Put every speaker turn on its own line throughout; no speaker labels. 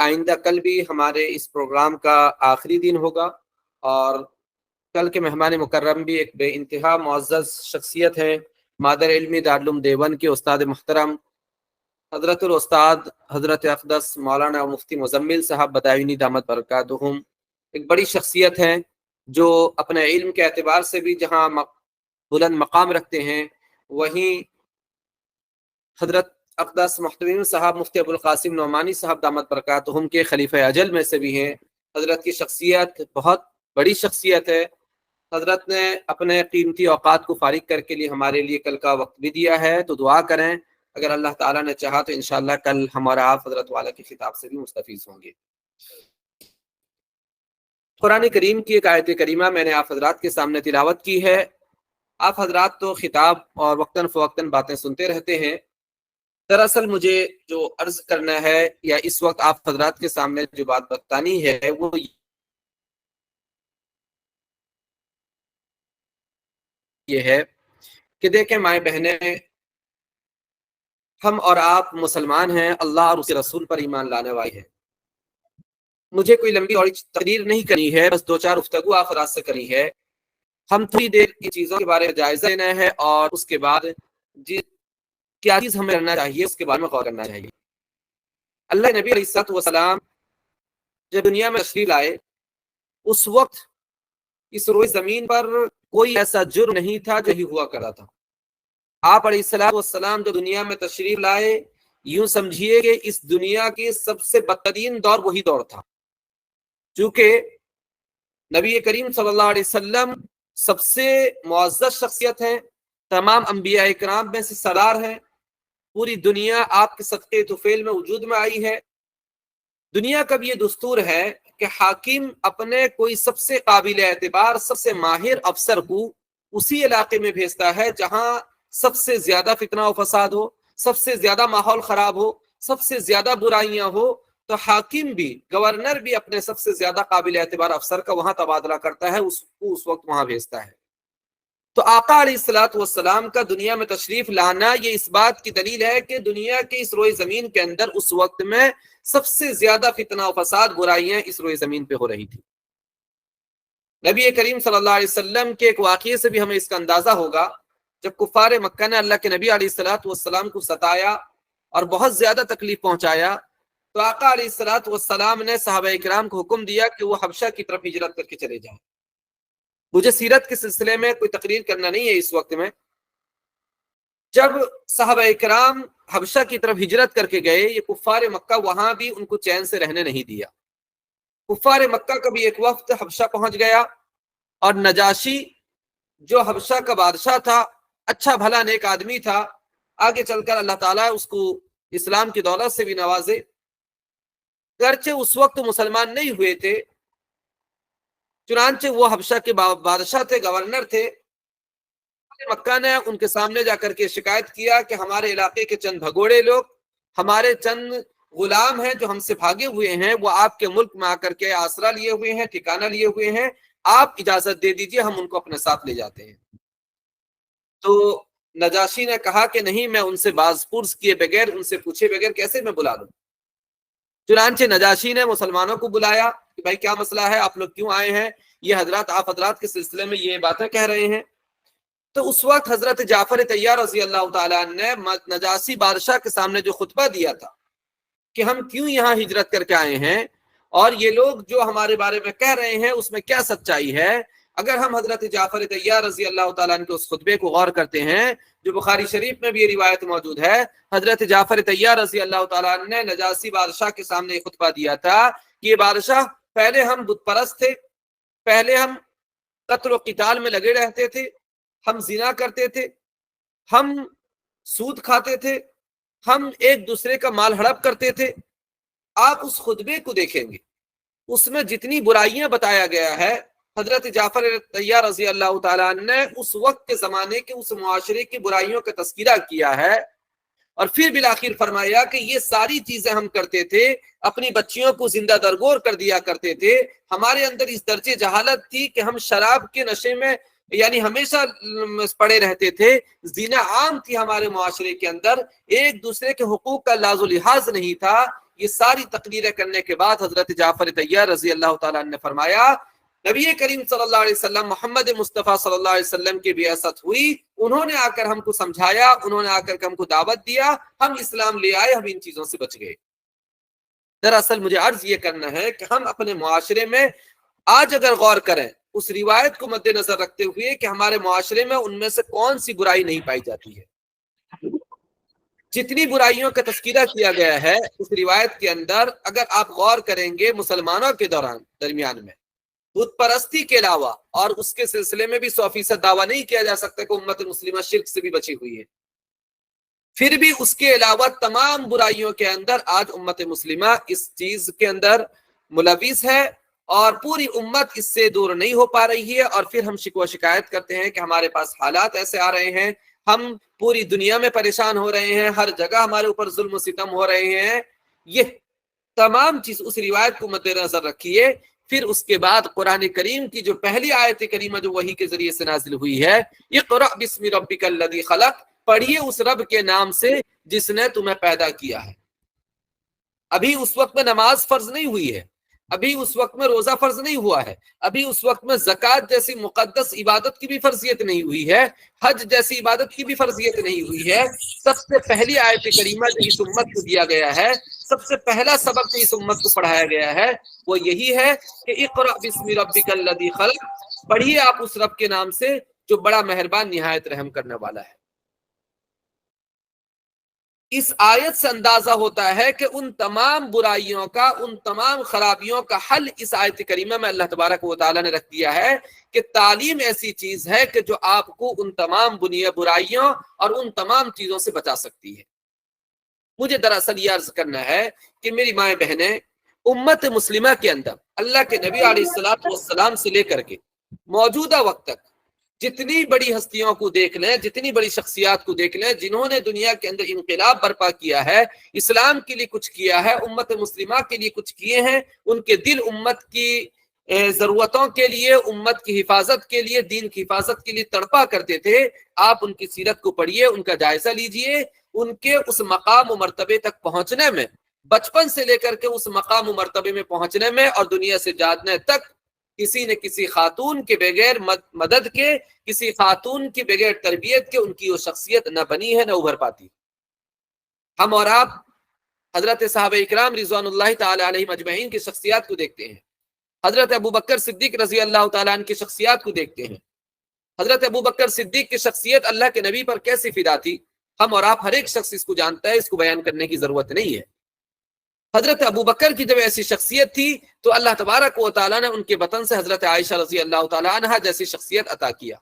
آئندہ کل بھی ہمارے اس پروگرام کا آخری دن ہوگا، اور کل کے مہمان مکرم بھی ایک بے انتہا معزز شخصیت ہے، مادر علمی دارالعلوم دیوبند کے استاد محترم حضرت الاستاد حضرت اقدس مولانا مفتی مزمل صاحب بداعینی دامت برکاتہم۔ ایک بڑی شخصیت ہے جو اپنے علم کے اعتبار سے بھی جہاں بلند مقام رکھتے ہیں، وہیں حضرت اقدس محتمین صاحب مفتی ابوالقاسم نعمانی صاحب دامت برکاتہم کے خلیفہ اجل میں سے بھی ہیں۔ حضرت کی شخصیت بہت بڑی شخصیت ہے۔ حضرت نے اپنے قیمتی اوقات کو فارغ کر کے لیے ہمارے لیے کل کا وقت بھی دیا ہے، تو دعا کریں، اگر اللہ تعالیٰ نے چاہا تو انشاءاللہ کل ہمارا آپ حضرت والا کی خطاب سے بھی مستفیض ہوں گے۔ قرآن کریم کی ایک آیت کریمہ میں نے آپ حضرات کے سامنے تلاوت کی ہے۔ آپ حضرات تو خطاب اور وقتاً فوقتاً باتیں سنتے رہتے ہیں، دراصل مجھے جو عرض کرنا ہے یا اس وقت آپ حضرات کے سامنے جو بات بتانی ہے وہ یہ ہے کہ دیکھیں مائیں بہنیں، ہم اور آپ مسلمان ہیں، اللہ اور اس کے رسول پر ایمان لانے والے ہیں۔ مجھے کوئی لمبی اور تقریر نہیں کرنی ہے، بس دو چار گفتگو آپ حضرات سے کرنی ہے۔ ہم تھوڑی دیر کی چیزوں کے بارے میں جائزہ لینا ہے، اور اس کے بعد کیا چیز ہمیں کرنا چاہیے اس کے بارے میں غور کرنا چاہیے۔ اللہ نبی علیہ الصلوۃ والسلام جب دنیا میں تشریف لائے، اس وقت اس روئے زمین پر کوئی ایسا جرم نہیں تھا جو ہی ہوا کرتا تھا۔ آپ علیہ الصلوۃ والسلام جو دنیا میں تشریف لائے، یوں سمجھیے کہ اس دنیا کی سب سے بدترین دور وہی دور تھا، چونکہ نبی کریم صلی اللہ علیہ وسلم سب سے معزز شخصیت ہیں، تمام انبیاء اکرام میں سے سردار ہیں، پوری دنیا آپ کے صدقے طفیل میں وجود میں آئی ہے۔ دنیا کا بھی یہ دستور ہے کہ حاکم اپنے کوئی سب سے قابل اعتبار، سب سے ماہر افسر کو اسی علاقے میں بھیجتا ہے جہاں سب سے زیادہ فتنہ و فساد ہو، سب سے زیادہ ماحول خراب ہو، سب سے زیادہ برائیاں ہو، تو حاکم بھی، گورنر بھی اپنے سب سے زیادہ قابل اعتبار افسر کا وہاں تبادلہ کرتا ہے، اس کو اس وقت وہاں بھیجتا ہے۔ تو آقا علیہ الصلوۃ والسلام کا دنیا میں تشریف لانا یہ اس بات کی دلیل ہے کہ دنیا کے اس روئے زمین کے اندر اس وقت میں سب سے زیادہ فتنہ و فساد، برائیاں اس روئے زمین پہ ہو رہی تھی۔ نبی کریم صلی اللہ علیہ وسلم کے ایک واقعے سے بھی ہمیں اس کا اندازہ ہوگا، جب کفار مکہ نے اللہ کے نبی علیہ الصلوۃ والسلام کو ستایا اور بہت زیادہ تکلیف پہنچایا، تو آقا علیہ الصلوۃ والسلام نے صحابہ کرام کو حکم دیا کہ وہ حبشہ کی طرف ہجرت کر کے چلے جائیں۔ مجھے سیرت کے سلسلے میں کوئی تقریر کرنا نہیں ہے اس وقت میں۔ جب صحابہ کرام حبشہ کی طرف ہجرت کر کے گئے، یہ کفار مکہ وہاں بھی ان کو چین سے رہنے نہیں دیا۔ کفار مکہ کا بھی ایک وقت حبشہ پہنچ گیا، اور نجاشی جو حبشہ کا بادشاہ تھا، اچھا بھلا نیک آدمی تھا، آگے چل کر اللہ تعالیٰ اس کو اسلام کی دولت سے بھی نوازے۔ گرچہ اس وقت مسلمان نہیں ہوئے تھے، چنانچہ وہ حبشہ کے بادشاہ تھے، گورنر تھے۔ مکہ نے ان کے سامنے جا کر کے شکایت کیا کہ ہمارے علاقے کے چند بھگوڑے لوگ، ہمارے چند غلام ہیں جو ہم سے بھاگے ہوئے ہیں، وہ آپ کے ملک میں آ کر کے آسرا لیے ہوئے ہیں، ٹھکانہ لیے ہوئے ہیں، آپ اجازت دے دیجئے، ہم ان کو اپنے ساتھ لے جاتے ہیں۔ تو نجاشی نے کہا کہ نہیں، میں ان سے باز پرس کیے بغیر، ان سے پوچھے بغیر کیسے میں بلا لوں۔ چنانچہ نجاشی نے مسلمانوں کو بلایا کہ بھائی کیا مسئلہ ہے، آپ لوگ کیوں آئے ہیں، یہ حضرات آپ حضرات کے سلسلے میں یہ باتیں کہہ رہے ہیں۔ تو اس وقت حضرت جعفر طیار رضی اللہ تعالیٰ نے نجاشی بادشاہ کے سامنے جو خطبہ دیا تھا کہ ہم کیوں یہاں ہجرت کر کے آئے ہیں، اور یہ لوگ جو ہمارے بارے میں کہہ رہے ہیں اس میں کیا سچائی ہے، اگر ہم حضرت جعفر طیار رضی اللہ تعالیٰ عنہ کے اس خطبے کو غور کرتے ہیں، جو بخاری شریف میں بھی یہ روایت موجود ہے، حضرت جعفر طیار رضی اللہ تعالیٰ عنہ نے نجاشی بادشاہ کے سامنے یہ خطبہ دیا تھا کہ یہ بادشاہ، پہلے ہم بت پرست تھے، پہلے ہم قتل و قتال میں لگے رہتے تھے، ہم زنا کرتے تھے، ہم سود کھاتے تھے، ہم ایک دوسرے کا مال ہڑپ کرتے تھے۔ آپ اس خطبے کو دیکھیں گے، اس میں جتنی برائیاں بتایا گیا ہے، حضرت جعفر طیار رضی اللہ تعالیٰ عنہ نے اس وقت کے زمانے کے اس معاشرے کی برائیوں کا تذکرہ کیا ہے، اور پھر بالآخر فرمایا کہ یہ ساری چیزیں ہم کرتے تھے، اپنی بچیوں کو زندہ درگور کر دیا کرتے تھے، ہمارے اندر اس درجے جہالت تھی کہ ہم شراب کے نشے میں یعنی ہمیشہ پڑے رہتے تھے، زنا عام تھی ہمارے معاشرے کے اندر، ایک دوسرے کے حقوق کا لاز و لحاظ نہیں تھا، یہ ساری تقریریں کرنے کے بعد حضرت جعفر طیار رضی اللہ تعالیٰ عنہ نے فرمایا نبی کریم صلی اللہ علیہ وسلم محمد مصطفیٰ صلی اللہ علیہ وسلم کی بعثت ہوئی، انہوں نے آ کر ہم کو سمجھایا، انہوں نے آ کر ہم کو دعوت دیا، ہم اسلام لے آئے، ہم ان چیزوں سے بچ گئے۔ دراصل مجھے عرض یہ کرنا ہے کہ ہم اپنے معاشرے میں آج اگر غور کریں اس روایت کو مد نظر رکھتے ہوئے کہ ہمارے معاشرے میں ان میں سے کون سی برائی نہیں پائی جاتی ہے، جتنی برائیوں کا تذکرہ کیا گیا ہے اس روایت کے اندر اگر آپ غور کریں گے مسلمانوں کے درمیان میں بت پرستی کے علاوہ، اور اس کے سلسلے میں بھی 100% دعویٰ نہیں کیا جا سکتا کہ امت مسلمہ شرک سے بھی بچی ہوئی ہے، پھر بھی اس کے علاوہ تمام برائیوں کے اندر آج امت مسلمہ اس چیز کے اندر ملوث ہے اور پوری امت اس سے دور نہیں ہو پا رہی ہے، اور پھر ہم شکوہ شکایت کرتے ہیں کہ ہمارے پاس حالات ایسے آ رہے ہیں، ہم پوری دنیا میں پریشان ہو رہے ہیں، ہر جگہ ہمارے اوپر ظلم و ستم ہو رہے ہیں۔ یہ تمام چیز اس روایت کو مد نظر رکھیے۔ پھر اس کے بعد قرآن کریم کی جو پہلی آیت کریمہ جو وحی کے ذریعے سے نازل ہوئی ہے، اقرأ بسم ربک الذی خلق، پڑھیے اس رب کے نام سے جس نے تمہیں پیدا کیا ہے۔ ابھی اس وقت میں نماز فرض نہیں ہوئی ہے، ابھی اس وقت میں روزہ فرض نہیں ہوا ہے، ابھی اس وقت میں زکوٰۃ جیسی مقدس عبادت کی بھی فرضیت نہیں ہوئی ہے، حج جیسی عبادت کی بھی فرضیت نہیں ہوئی ہے۔ سب سے پہلی آیت کریمہ جو اس امت کو دیا گیا ہے، سب سے پہلا سبق جو اس امت کو پڑھایا گیا ہے وہ یہی ہے کہ اقرأ بسم ربک الذی خلق، پڑھیے آپ اس رب کے نام سے جو بڑا مہربان نہایت رحم کرنے والا ہے۔ اس آیت سے اندازہ ہوتا ہے کہ ان تمام برائیوں کا، ان تمام خرابیوں کا حل اس آیت کریمہ میں اللہ تبارک و تعالیٰ نے رکھ دیا ہے کہ تعلیم ایسی چیز ہے کہ جو آپ کو ان تمام برائیوں اور ان تمام چیزوں سے بچا سکتی ہے۔ مجھے دراصل یہ عرض کرنا ہے کہ میری مائیں بہنیں، امت مسلمہ کے اندر اللہ کے نبی علیہ السلام سے لے کر کے موجودہ وقت تک جتنی بڑی ہستیوں کو دیکھ لیں، جتنی بڑی شخصیات کو دیکھ لیں جنہوں نے دنیا کے اندر انقلاب برپا کیا ہے، اسلام کے لیے کچھ کیا ہے، امت مسلمہ کے لیے کچھ کیے ہیں، ان کے دل امت کی ضرورتوں کے لیے، امت کی حفاظت کے لیے، دین کی حفاظت کے لیے تڑپا کرتے تھے۔ آپ ان کی سیرت کو پڑھیے، ان کا جائزہ لیجئے، ان کے اس مقام و مرتبے تک پہنچنے میں، بچپن سے لے کر کے اس مقام و مرتبے میں پہنچنے میں اور دنیا سے جانے تک کسی نے کسی خاتون کے بغیر مدد کے، کسی خاتون کے بغیر تربیت کے ان کی وہ شخصیت نہ بنی ہے، نہ ابھر پاتی۔ ہم اور آپ حضرت صحابہ اکرام رضوان اللہ تعالی علیہم اجمعین کی شخصیات کو دیکھتے ہیں، حضرت ابوبکر صدیق رضی اللہ تعالیٰ عنہ کی شخصیات کو دیکھتے ہیں۔ حضرت ابوبکر صدیق کی شخصیت اللہ کے نبی پر کیسی فدا تھی، ہم اور آپ ہر ایک شخص اس کو جانتا ہے، اس کو بیان کرنے کی ضرورت نہیں ہے۔ حضرت ابوبکر کی جب ایسی شخصیت تھی تو اللہ تبارک و تعالیٰ نے ان کے بطن سے حضرت عائشہ رضی اللہ تعالیٰ عنہ جیسی شخصیت عطا کیا۔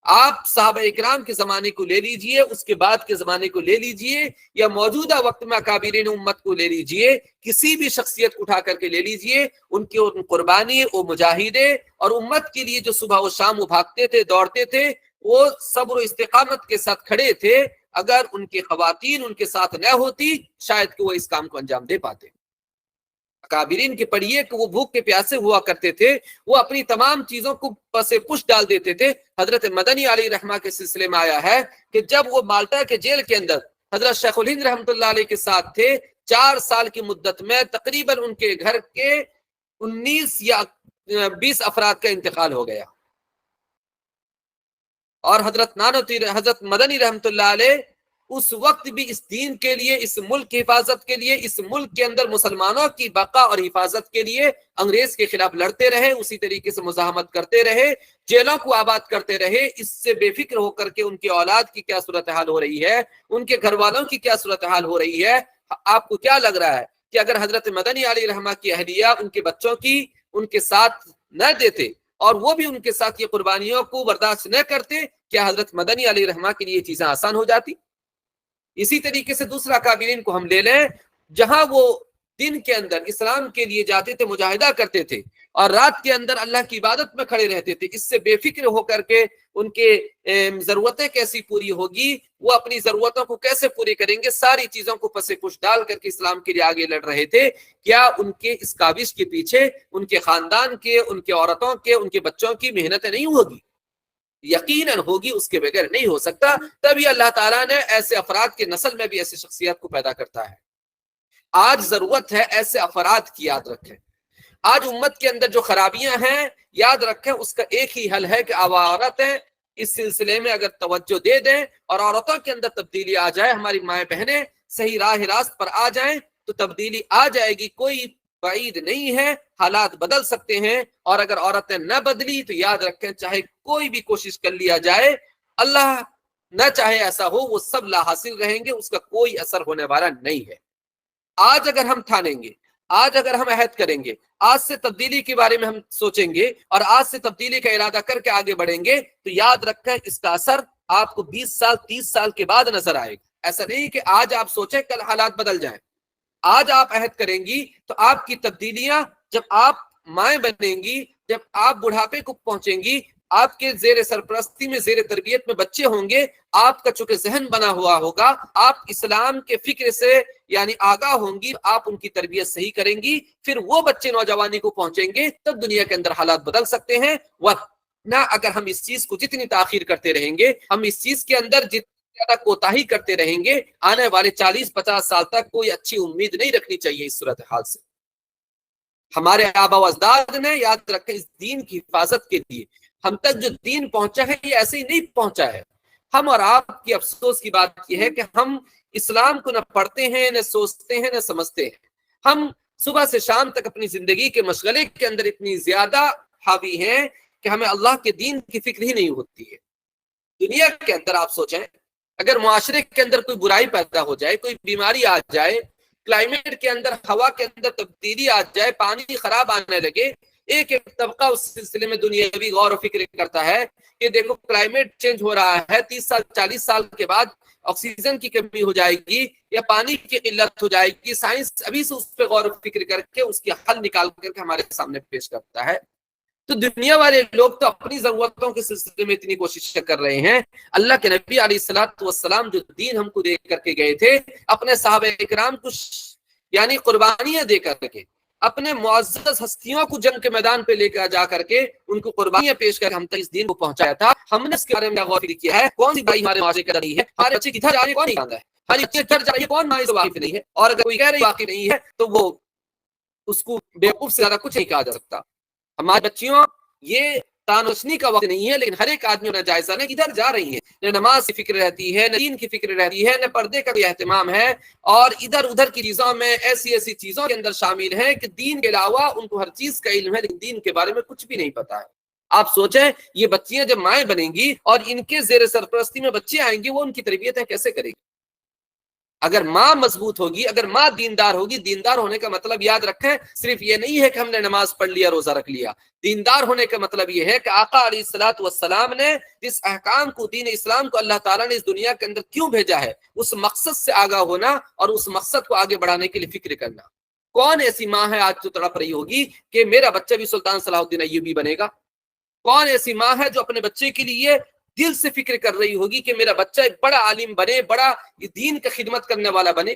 آپ صحابہ اکرام کے زمانے کو لے لیجئے، اس کے بعد کے زمانے کو لے لیجئے، یا موجودہ وقت میں اکابرین امت کو لے لیجئے، کسی بھی شخصیت کو اٹھا کر کے لے لیجئے، ان کی قربانی، وہ مجاہدے اور امت کے لیے جو صبح و شام وہ بھاگتے تھے، دوڑتے تھے، وہ صبر و استقامت کے ساتھ کھڑے تھے۔ اگر ان کی خواتین ان کے ساتھ نہ ہوتی شاید کہ وہ اس کام کو انجام دے پاتے۔ اکابرین کے پڑھیے کہ وہ بھوک کے پیاسے ہوا کرتے تھے، وہ اپنی تمام چیزوں کو پس پش ڈال دیتے تھے۔ حضرت مدنی علیہ رحمہ کے سلسلے میں آیا ہے کہ جب وہ مالٹا کے جیل کے اندر حضرت شیخ الہند رحمۃ اللہ علیہ کے ساتھ تھے، 4 سال کی مدت میں تقریباً ان کے گھر کے 19 یا 20 افراد کا انتقال ہو گیا، اور حضرت مدنی رحمۃ اللہ علیہ اس وقت بھی اس دین کے لیے، اس ملک کی حفاظت کے لیے، اس ملک کے اندر مسلمانوں کی بقا اور حفاظت کے لیے انگریز کے خلاف لڑتے رہے، اسی طریقے سے مزاحمت کرتے رہے، جیلوں کو آباد کرتے رہے۔ اس سے بے فکر ہو کر کے ان کی اولاد کی کیا صورتحال ہو رہی ہے، ان کے گھر والوں کی کیا صورتحال ہو رہی ہے، آپ کو کیا لگ رہا ہے کہ اگر حضرت مدنی علیہ رحمہ کی اہلیہ ان کے بچوں کی ان کے ساتھ نہ دیتے اور وہ بھی ان کے ساتھ یہ قربانیوں کو برداشت نہ کرتے، کیا حضرت مدنی علیہ رحمہ کے لیے یہ چیزیں آسان ہو جاتی؟ اسی طریقے سے دوسرا اکابرین کو ہم لے لیں، جہاں وہ دن کے اندر اسلام کے لیے جاتے تھے، مجاہدہ کرتے تھے، اور رات کے اندر اللہ کی عبادت میں کھڑے رہتے تھے، اس سے بے فکر ہو کر کے ان کے ضرورتیں کیسی پوری ہوگی، وہ اپنی ضرورتوں کو کیسے پوری کریں گے، ساری چیزوں کو پس پش ڈال کر کے اسلام کے لیے آگے لڑ رہے تھے۔ کیا ان کے اس کاوش کے پیچھے ان کے خاندان کے، ان کے عورتوں کے، ان کے بچوں کی محنتیں نہیں ہوگی؟ یقیناً ہوگی، اس کے بغیر نہیں ہو سکتا۔ تبھی اللہ تعالیٰ نے ایسے افراد کے نسل میں بھی ایسی شخصیات کو پیدا کرتا ہے۔ آج ضرورت ہے ایسے افراد کی، یاد رکھیں آج امت کے اندر جو خرابیاں ہیں یاد رکھیں اس کا ایک ہی حل ہے کہ عورتیں اس سلسلے میں اگر توجہ دے دیں اور عورتوں کے اندر تبدیلی آ جائے، ہماری مائیں بہنیں صحیح راہ راست پر آ جائیں تو تبدیلی آ جائے گی، کوئی بعید نہیں ہے، حالات بدل سکتے ہیں۔ اور اگر عورتیں نہ بدلی تو یاد رکھیں چاہے کوئی بھی کوشش کر لیا جائے، اللہ نہ چاہے ایسا ہو، وہ سب لا حاصل رہیں گے، اس کا کوئی اثر ہونے والا نہیں ہے۔ آج اگر ہم ٹھانیں گے، آج اگر ہم عہد کریں گے، آج سے تبدیلی کے بارے میں ہم سوچیں گے اور آج سے تبدیلی کا ارادہ کر کے آگے بڑھیں گے تو یاد رکھیں اس کا اثر آپ کو 20 سال 30 سال کے بعد نظر آئے گا۔ ایسا نہیں کہ آج آپ سوچیں کل حالات بدل جائیں۔ آج آپ عہد کریں گی تو آپ کی تبدیلیاں جب آپ مائیں بنیں گی، جب آپ بڑھاپے کو پہنچیں گی، آپ کے زیر سرپرستی میں زیر تربیت میں بچے ہوں گے، آپ کا چونکہ ذہن بنا ہوا ہوگا، آپ اسلام کے فکر سے یعنی آگاہ ہوں گی، آپ ان کی تربیت صحیح کریں گی، پھر وہ بچے نوجوانی کو پہنچیں گے، تب دنیا کے اندر حالات بدل سکتے ہیں۔ ورنہ اگر ہم اس چیز کو جتنی تاخیر کرتے رہیں گے، ہم اس چیز کے اندر زیادہ کوتاہی کرتے رہیں گے، آنے والے 40-50 سال تک کوئی اچھی امید نہیں رکھنی چاہیے اس صورتحال سے۔ ہمارے آبا و اجداد نے یاد رکھیں اس دین کی حفاظت کے لیے ہم تک جو دین پہنچا ہے یہ ایسے ہی نہیں پہنچا ہے۔ ہم اور آپ کی افسوس کی بات یہ ہے کہ ہم اسلام کو نہ پڑھتے ہیں، نہ سوچتے ہیں، نہ سمجھتے ہیں۔ ہم صبح سے شام تک اپنی زندگی کے مشغلے کے اندر اتنی زیادہ حاوی ہیں کہ ہمیں اللہ کے دین کی فکر ہی نہیں ہوتی ہے۔ دنیا کے اندر آپ سوچیں، اگر معاشرے کے اندر کوئی برائی پیدا ہو جائے، کوئی بیماری آ جائے، کلائمیٹ کے اندر ہوا کے اندر تبدیلی آ جائے، پانی خراب آنے لگے، ایک طبقہ اس سلسلے میں دنیاوی غور و فکر کرتا ہے کہ دیکھو کلائمیٹ چینج ہو رہا ہے، 30 سال 40 سال کے بعد آکسیجن کی کمی ہو جائے گی یا پانی کی قلت ہو جائے گی، سائنس ابھی سے اس پہ غور و فکر کر کے اس کی حل نکال کر کے ہمارے سامنے پیش کرتا ہے۔ تو دنیا والے لوگ تو اپنی ضرورتوں کے سلسلے میں اتنی کوششیں کر رہے ہیں، اللہ کے نبی علیہ الصلوۃ والسلام جو دین ہم کو دے کر کے گئے تھے، اپنے صحابہ کرام کو یعنی قربانیاں دے کر کے، اپنے معزز ہستیوں کو جنگ کے میدان پہ لے کر جا کر کے ان کو قربانیاں پیش کر ہم تک اس دین کو پہنچایا تھا۔ ہم نے اس کے بارے میں غور کیا ہے کون سی بھائی ہمارے معاشرے کا نہیں ہے، ہمارے بچے کدھر جا رہے ہیں کون نہیں جانتا ہے، ہماری بچے کدھر جا رہی ہے کون ماں سے واقف نہیں ہے، اور اگر کوئی کہہ رہی واقف نہیں ہے تو وہ اس کو بیوقوف سے زیادہ کچھ نہیں کہا جا سکتا۔ ہماری بچیوں یہ تانوشنی کا وقت نہیں ہے، لیکن ہر ایک آدمی نہ جائزہ نے کدھر جا رہی ہیں، نہ نماز کی فکر رہتی ہے، نہ دین کی فکر رہتی ہے، نہ پردے کا بھی اہتمام ہے، اور ادھر ادھر کی چیزوں میں ایسی چیزوں کے اندر شامل ہیں کہ دین کے علاوہ ان کو ہر چیز کا علم ہے لیکن دین کے بارے میں کچھ بھی نہیں پتا ہے۔ آپ سوچیں یہ بچیاں جب مائیں بنیں گی اور ان کے زیر سرپرستی میں بچے آئیں گے، وہ ان کی تربیتیں کیسے کریں گی؟ اگر ماں مضبوط ہوگی، اگر ماں دیندار ہوگی، دیندار ہونے کا مطلب یاد رکھیں صرف یہ نہیں ہے کہ ہم نے نماز پڑھ لیا، روزہ رکھ لیا۔ دیندار ہونے کا مطلب یہ ہے کہ آقا علیہ الصلوۃ والسلام نے جس احکام کو، دین اسلام کو اللہ تعالیٰ نے اس دنیا کے اندر کیوں بھیجا ہے، اس مقصد سے آگاہ ہونا اور اس مقصد کو آگے بڑھانے کے لیے فکر کرنا۔ کون ایسی ماں ہے آج جو تڑپ رہی ہوگی کہ میرا بچہ بھی سلطان صلاح الدین ایوبی بنے گا؟ کون ایسی ماں ہے جو اپنے بچے کے لیے دل سے فکر کر رہی ہوگی کہ میرا بچہ ایک بڑا عالم بنے، بڑا دین کا خدمت کرنے والا بنے،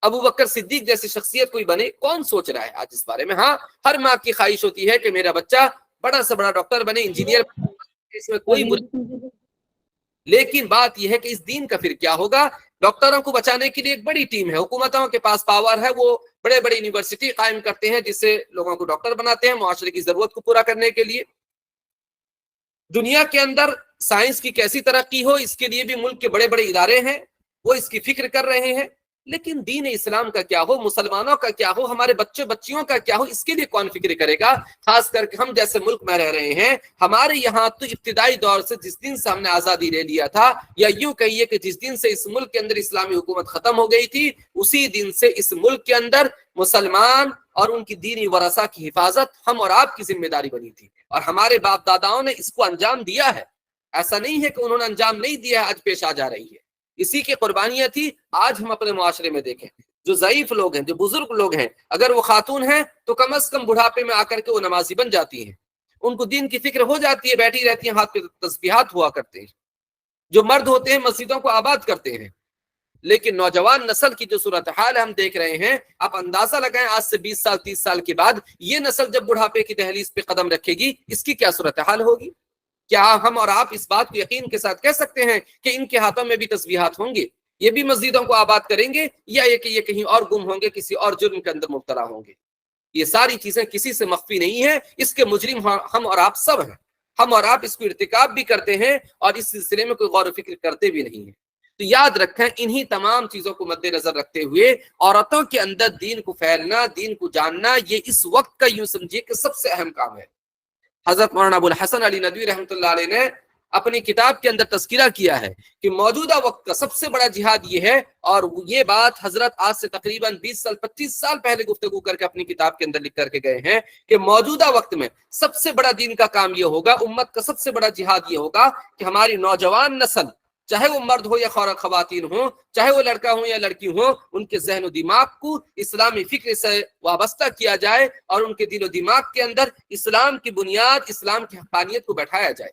ابو بکر صدیق جیسی شخصیت کوئی بنے؟ کون سوچ رہا ہے آج اس بارے میں؟ ہاں، ہر ماں کی خواہش ہوتی ہے کہ میرا بچہ بڑا سے بڑا ڈاکٹر بنے، انجینئر بنے، اس میں کوئی لیکن بات یہ ہے کہ اس دین کا پھر کیا ہوگا؟ ڈاکٹروں کو بچانے کے لیے ایک بڑی ٹیم ہے، حکومتوں کے پاس پاور ہے، وہ بڑے بڑے یونیورسٹی قائم کرتے ہیں جس سے لوگوں کو ڈاکٹر بناتے ہیں معاشرے کی ضرورت کو پورا کرنے کے لیے۔ دنیا کے اندر سائنس کی کیسی ترقی ہو اس کے لیے بھی ملک کے بڑے بڑے ادارے ہیں، وہ اس کی فکر کر رہے ہیں، لیکن دین اسلام کا کیا ہو، مسلمانوں کا کیا ہو، ہمارے بچے بچیوں کا کیا ہو، اس کے لیے کون فکر کرے گا؟ خاص کر کے ہم جیسے ملک میں رہ رہے ہیں، ہمارے یہاں تو ابتدائی دور سے جس دن سے ہم نے آزادی لے لیا تھا، یا یوں کہیے کہ جس دن سے اس ملک کے اندر اسلامی حکومت ختم ہو گئی تھی، اسی دن سے اس ملک کے اندر مسلمان اور ان کی دینی ورثہ کی حفاظت ہم اور آپ کی ذمہ داری بنی تھی، اور ہمارے باپ داداؤں نے اس کو انجام دیا ہے۔ ایسا نہیں ہے کہ انہوں نے انجام نہیں دیا ہے، آج پیش آ جا رہی ہے، اسی کی قربانیاں تھی۔ آج ہم اپنے معاشرے میں دیکھیں جو ضعیف لوگ ہیں، جو بزرگ لوگ ہیں، اگر وہ خاتون ہیں تو کم از کم بڑھاپے میں آ کر کے وہ نمازی بن جاتی ہیں، ان کو دین کی فکر ہو جاتی ہے، بیٹھی رہتی ہیں، ہاتھ پہ تسبیحات ہوا کرتے ہیں۔ جو مرد ہوتے ہیں مسجدوں کو آباد کرتے ہیں، لیکن نوجوان نسل کی جو صورتحال ہم دیکھ رہے ہیں، آپ اندازہ لگائیں آج سے 20 سال 30 سال کے بعد یہ نسل جب بڑھاپے کی دہلیز پہ قدم رکھے گی، اس کی کیا صورتحال ہوگی؟ کیا ہم اور آپ اس بات کو یقین کے ساتھ کہہ سکتے ہیں کہ ان کے ہاتھوں میں بھی تسبیحات ہوں گے؟ یہ بھی مسجدوں کو آباد کریں گے یا یہ کہیں اور گم ہوں گے، کسی اور جرم کے اندر مبتلا ہوں گے. یہ ساری چیزیں کسی سے مخفی نہیں ہیں، اس کے مجرم ہم اور آپ سب ہیں. ہم اور آپ اس کو ارتکاب بھی کرتے ہیں اور اس سلسلے میں کوئی غور و فکر کرتے بھی نہیں ہیں. تو یاد رکھیں انہی تمام چیزوں کو مد نظر رکھتے ہوئے عورتوں کے اندر دین کو پھیلنا، دین کو جاننا، یہ اس وقت کا یوں سمجھیے کہ سب سے اہم کام ہے. حضرت مولانا ابو الحسن علی ندوی رحمۃ اللہ علیہ نے اپنی کتاب کے اندر تذکرہ کیا ہے کہ موجودہ وقت کا سب سے بڑا جہاد یہ ہے، اور یہ بات حضرت آج سے تقریباً 20 سال 25 سال پہلے گفتگو کر کے اپنی کتاب کے اندر لکھ کر کے گئے ہیں کہ موجودہ وقت میں سب سے بڑا دین کا کام یہ ہوگا، امت کا سب سے بڑا جہاد یہ ہوگا کہ ہماری نوجوان نسل، چاہے وہ مرد ہو یا خواتین ہو، چاہے وہ لڑکا ہو یا لڑکی ہو، ان کے ذہن و دماغ کو اسلامی فکر سے وابستہ کیا جائے اور ان کے دل و دماغ کے اندر اسلام کی بنیاد، اسلام کی حقانیت کو بیٹھایا جائے.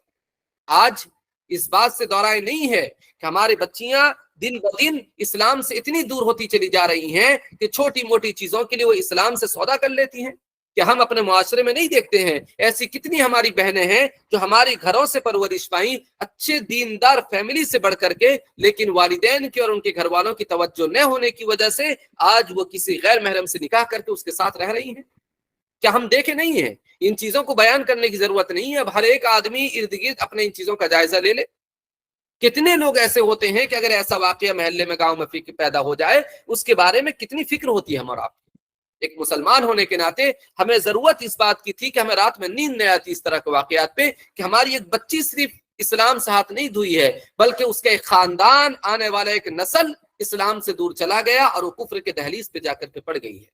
آج اس بات سے دورائے نہیں ہے کہ ہماری بچیاں دن بدن اسلام سے اتنی دور ہوتی چلی جا رہی ہیں کہ چھوٹی موٹی چیزوں کے لیے وہ اسلام سے سودا کر لیتی ہیں. کہ ہم اپنے معاشرے میں نہیں دیکھتے ہیں ایسی کتنی ہماری بہنیں ہیں جو ہماری گھروں سے پرورش پائیں، اچھے دیندار فیملی سے بڑھ کر کے، لیکن والدین کی اور ان کے گھر والوں کی توجہ نہ ہونے کی وجہ سے آج وہ کسی غیر محرم سے نکاح کر کے اس کے ساتھ رہ رہی ہیں. کیا ہم دیکھے نہیں ہیں؟ ان چیزوں کو بیان کرنے کی ضرورت نہیں ہے. اب ہر ایک آدمی ارد گرد اپنے ان چیزوں کا جائزہ لے لے. کتنے لوگ ایسے ہوتے ہیں کہ اگر ایسا واقعہ محلے میں، گاؤں میں پیدا ہو جائے، اس کے بارے میں کتنی فکر ہوتی ہے ہم اور آپ. ایک مسلمان ہونے کے ناطے ہمیں ضرورت اس بات کی تھی کہ ہمیں رات میں نیند نہیں آتی اس طرح کے واقعات پہ کہ ہماری ایک بچی صرف اسلام سے ہاتھ نہیں دھوئی ہے، بلکہ اس کا ایک خاندان، آنے والا ایک نسل اسلام سے دور چلا گیا اور وہ کفر کے دہلیز پہ جا کر کے پڑ گئی ہے.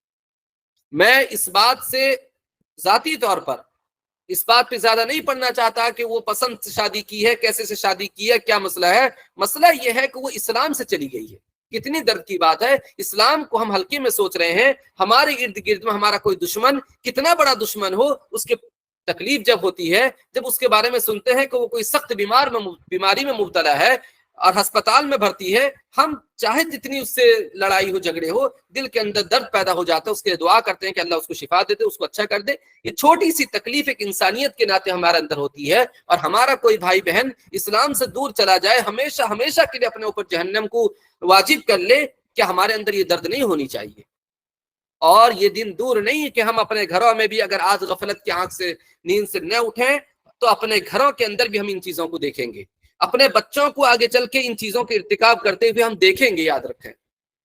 میں اس بات سے ذاتی طور پر اس بات پہ زیادہ نہیں پڑھنا چاہتا کہ وہ پسند سے شادی کی ہے، کیسے سے شادی کی ہے، کیا مسئلہ ہے. مسئلہ یہ ہے کہ وہ اسلام سے چلی گئی ہے. کتنی درد کی بات ہے. اسلام کو ہم ہلکے میں سوچ رہے ہیں. ہمارے ارد گرد میں ہمارا کوئی دشمن، کتنا بڑا دشمن ہو، اس کے تکلیف جب ہوتی ہے، جب اس کے بارے میں سنتے ہیں کہ وہ کوئی سخت بیماری میں مبتلا ہے اور ہسپتال میں بھرتی ہے، ہم چاہے جتنی اس سے لڑائی ہو، جھگڑے ہو، دل کے اندر درد پیدا ہو جاتا ہے. اس کے لیے دعا کرتے ہیں کہ اللہ اس کو شفا دے دے، اس کو اچھا کر دے. یہ چھوٹی سی تکلیف ایک انسانیت کے ناطے ہمارے اندر ہوتی ہے، اور ہمارا کوئی بھائی بہن اسلام سے دور چلا جائے، ہمیشہ ہمیشہ کے لیے اپنے اوپر جہنم کو واجب کر لے. کیا ہمارے اندر یہ درد نہیں ہونی چاہیے؟ اور یہ دن دور نہیں کہ ہم اپنے گھروں میں بھی اگر آج غفلت کی آنکھ سے، نیند سے نہ اٹھیں، تو اپنے گھروں کے اندر بھی ہم ان چیزوں کو دیکھیں گے. اپنے بچوں کو آگے چل کے ان چیزوں کے ارتکاب کرتے ہوئے ہم دیکھیں گے. یاد رکھیں،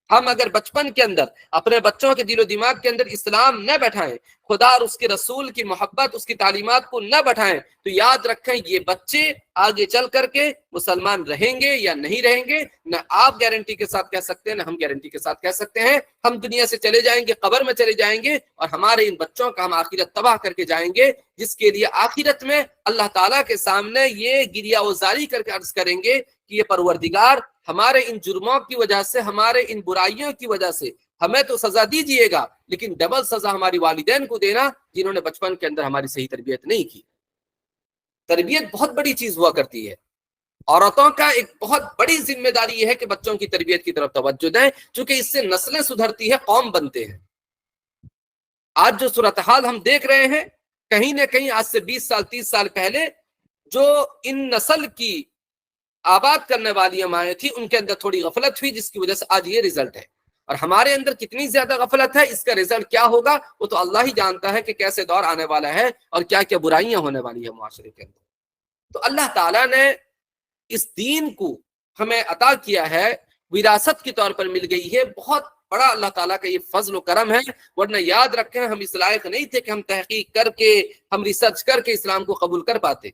ہم اگر بچپن کے اندر اپنے بچوں کے دل و دماغ کے اندر اسلام نہ بیٹھائیں، خدا اور اس کے رسول کی محبت، اس کی تعلیمات کو نہ بٹھائیں، تو یاد رکھیں یہ بچے آگے چل کر کے مسلمان رہیں گے یا نہیں رہیں گے، نہ آپ گارنٹی کے ساتھ کہہ سکتے ہیں، نہ ہم گارنٹی کے ساتھ کہہ سکتے ہیں. ہم دنیا سے چلے جائیں گے، قبر میں چلے جائیں گے، اور ہمارے ان بچوں کا ہم آخرت تباہ کر کے جائیں گے، جس کے لیے آخرت میں اللہ تعالیٰ کے سامنے یہ گریہ وزاری کر کے عرض کریں گے کہ یہ پروردگار، ہمارے ان جرموں کی وجہ سے، ہمارے ان برائیوں کی وجہ سے ہمیں تو سزا دیجئے گا، لیکن ڈبل سزا ہماری والدین کو دینا جنہوں نے بچپن کے اندر ہماری صحیح تربیت نہیں کی. تربیت بہت بڑی چیز ہوا کرتی ہے. عورتوں کا ایک بہت بڑی ذمہ داری یہ ہے کہ بچوں کی تربیت کی طرف توجہ دیں، چونکہ اس سے نسلیں سدھرتی ہے، قوم بنتے ہیں. آج جو صورتحال ہم دیکھ رہے ہیں، کہیں نہ کہیں آج سے 20 سال 30 سال پہلے جو ان نسل کی آباد کرنے والی مائیں تھی، ان کے اندر تھوڑی غفلت ہوئی، جس کی وجہ سے آج یہ رزلٹ ہے. اور ہمارے اندر کتنی زیادہ غفلت ہے، اس کا رزلٹ کیا ہوگا وہ تو اللہ ہی جانتا ہے کہ کیسے دور آنے والا ہے اور کیا کیا برائیاں ہونے والی ہیں معاشرے کے اندر. تو اللہ تعالیٰ نے اس دین کو ہمیں عطا کیا ہے، وراثت کے طور پر مل گئی ہے. بہت بڑا اللہ تعالیٰ کا یہ فضل و کرم ہے. ورنہ یاد رکھیں ہم اس لائق نہیں تھے کہ ہم تحقیق کر کے، ہم ریسرچ کر کے اسلام کو قبول کر پاتے.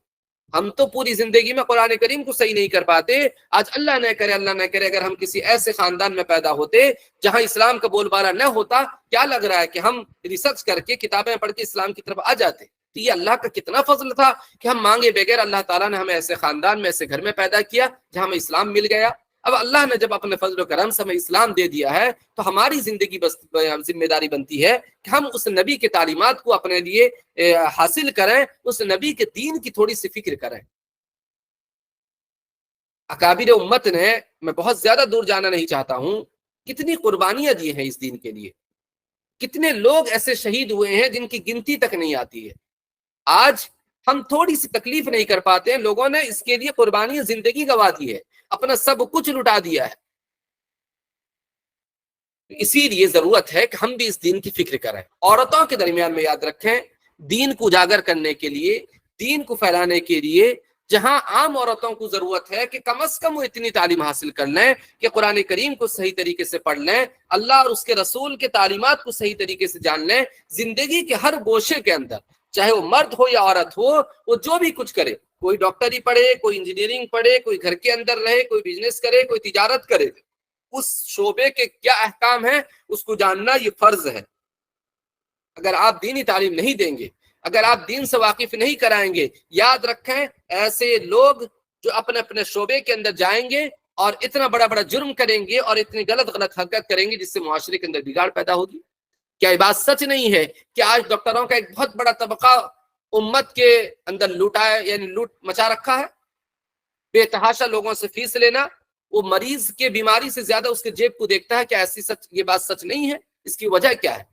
ہم تو پوری زندگی میں قرآن کریم کو صحیح نہیں کر پاتے. آج اللہ نہ کرے اگر ہم کسی ایسے خاندان میں پیدا ہوتے جہاں اسلام کا بول بالا نہ ہوتا، کیا لگ رہا ہے کہ ہم ریسرچ کر کے، کتابیں پڑھ کے اسلام کی طرف آ جاتے؟ تو یہ اللہ کا کتنا فضل تھا کہ ہم مانگے بغیر اللہ تعالیٰ نے ہمیں ایسے خاندان میں، ایسے گھر میں پیدا کیا جہاں ہمیں اسلام مل گیا. اب اللہ نے جب اپنے فضل و کرم سے ہمیں اسلام دے دیا ہے، تو ہماری زندگی بس ذمہ داری بنتی ہے کہ ہم اس نبی کے تعلیمات کو اپنے لیے حاصل کریں، اس نبی کے دین کی تھوڑی سی فکر کریں. اکابر امت نے، میں بہت زیادہ دور جانا نہیں چاہتا ہوں، کتنی قربانیاں دی ہیں اس دین کے لیے. کتنے لوگ ایسے شہید ہوئے ہیں جن کی گنتی تک نہیں آتی ہے. آج ہم تھوڑی سی تکلیف نہیں کر پاتے ہیں. لوگوں نے اس کے لیے قربانی زندگی گوا دی ہے، اپنا سب کچھ لٹا دیا ہے. اسی لیے ضرورت ہے کہ ہم بھی اس دین کی فکر کریں. عورتوں کے درمیان میں یاد رکھیں، دین کو اجاگر کرنے کے لیے، دین کو پھیلانے کے لیے جہاں عام عورتوں کو ضرورت ہے کہ کم از کم وہ اتنی تعلیم حاصل کر لیں کہ قرآن کریم کو صحیح طریقے سے پڑھ لیں، اللہ اور اس کے رسول کے تعلیمات کو صحیح طریقے سے جان لیں، زندگی کے ہر گوشے کے اندر، چاہے وہ مرد ہو یا عورت ہو، وہ جو بھی کچھ کرے، کوئی ڈاکٹری پڑھے، کوئی انجینئرنگ پڑھے، کوئی گھر کے اندر رہے، کوئی بزنس کرے، کوئی تجارت کرے، اس شعبے کے کیا احکام ہیں اس کو جاننا یہ فرض ہے. اگر آپ دینی تعلیم نہیں دیں گے، اگر آپ دین سے واقف نہیں کرائیں گے، یاد رکھیں ایسے لوگ جو اپنے اپنے شعبے کے اندر جائیں گے اور اتنا بڑا بڑا جرم کریں گے اور اتنی غلط حرکت کریں گے جس سے معاشرے کے اندر بگاڑ پیدا ہوگی. کیا یہ بات سچ نہیں ہے کہ آج ڈاکٹروں کا ایک بہت بڑا طبقہ امت کے اندر لوٹا ہے، یعنی لوٹ مچا رکھا ہے؟ بے تحاشا لوگوں سے فیس لینا، وہ مریض کے بیماری سے زیادہ اس کے جیب کو دیکھتا ہے. کیا ایسی یہ بات سچ نہیں ہے؟ اس کی وجہ کیا ہے؟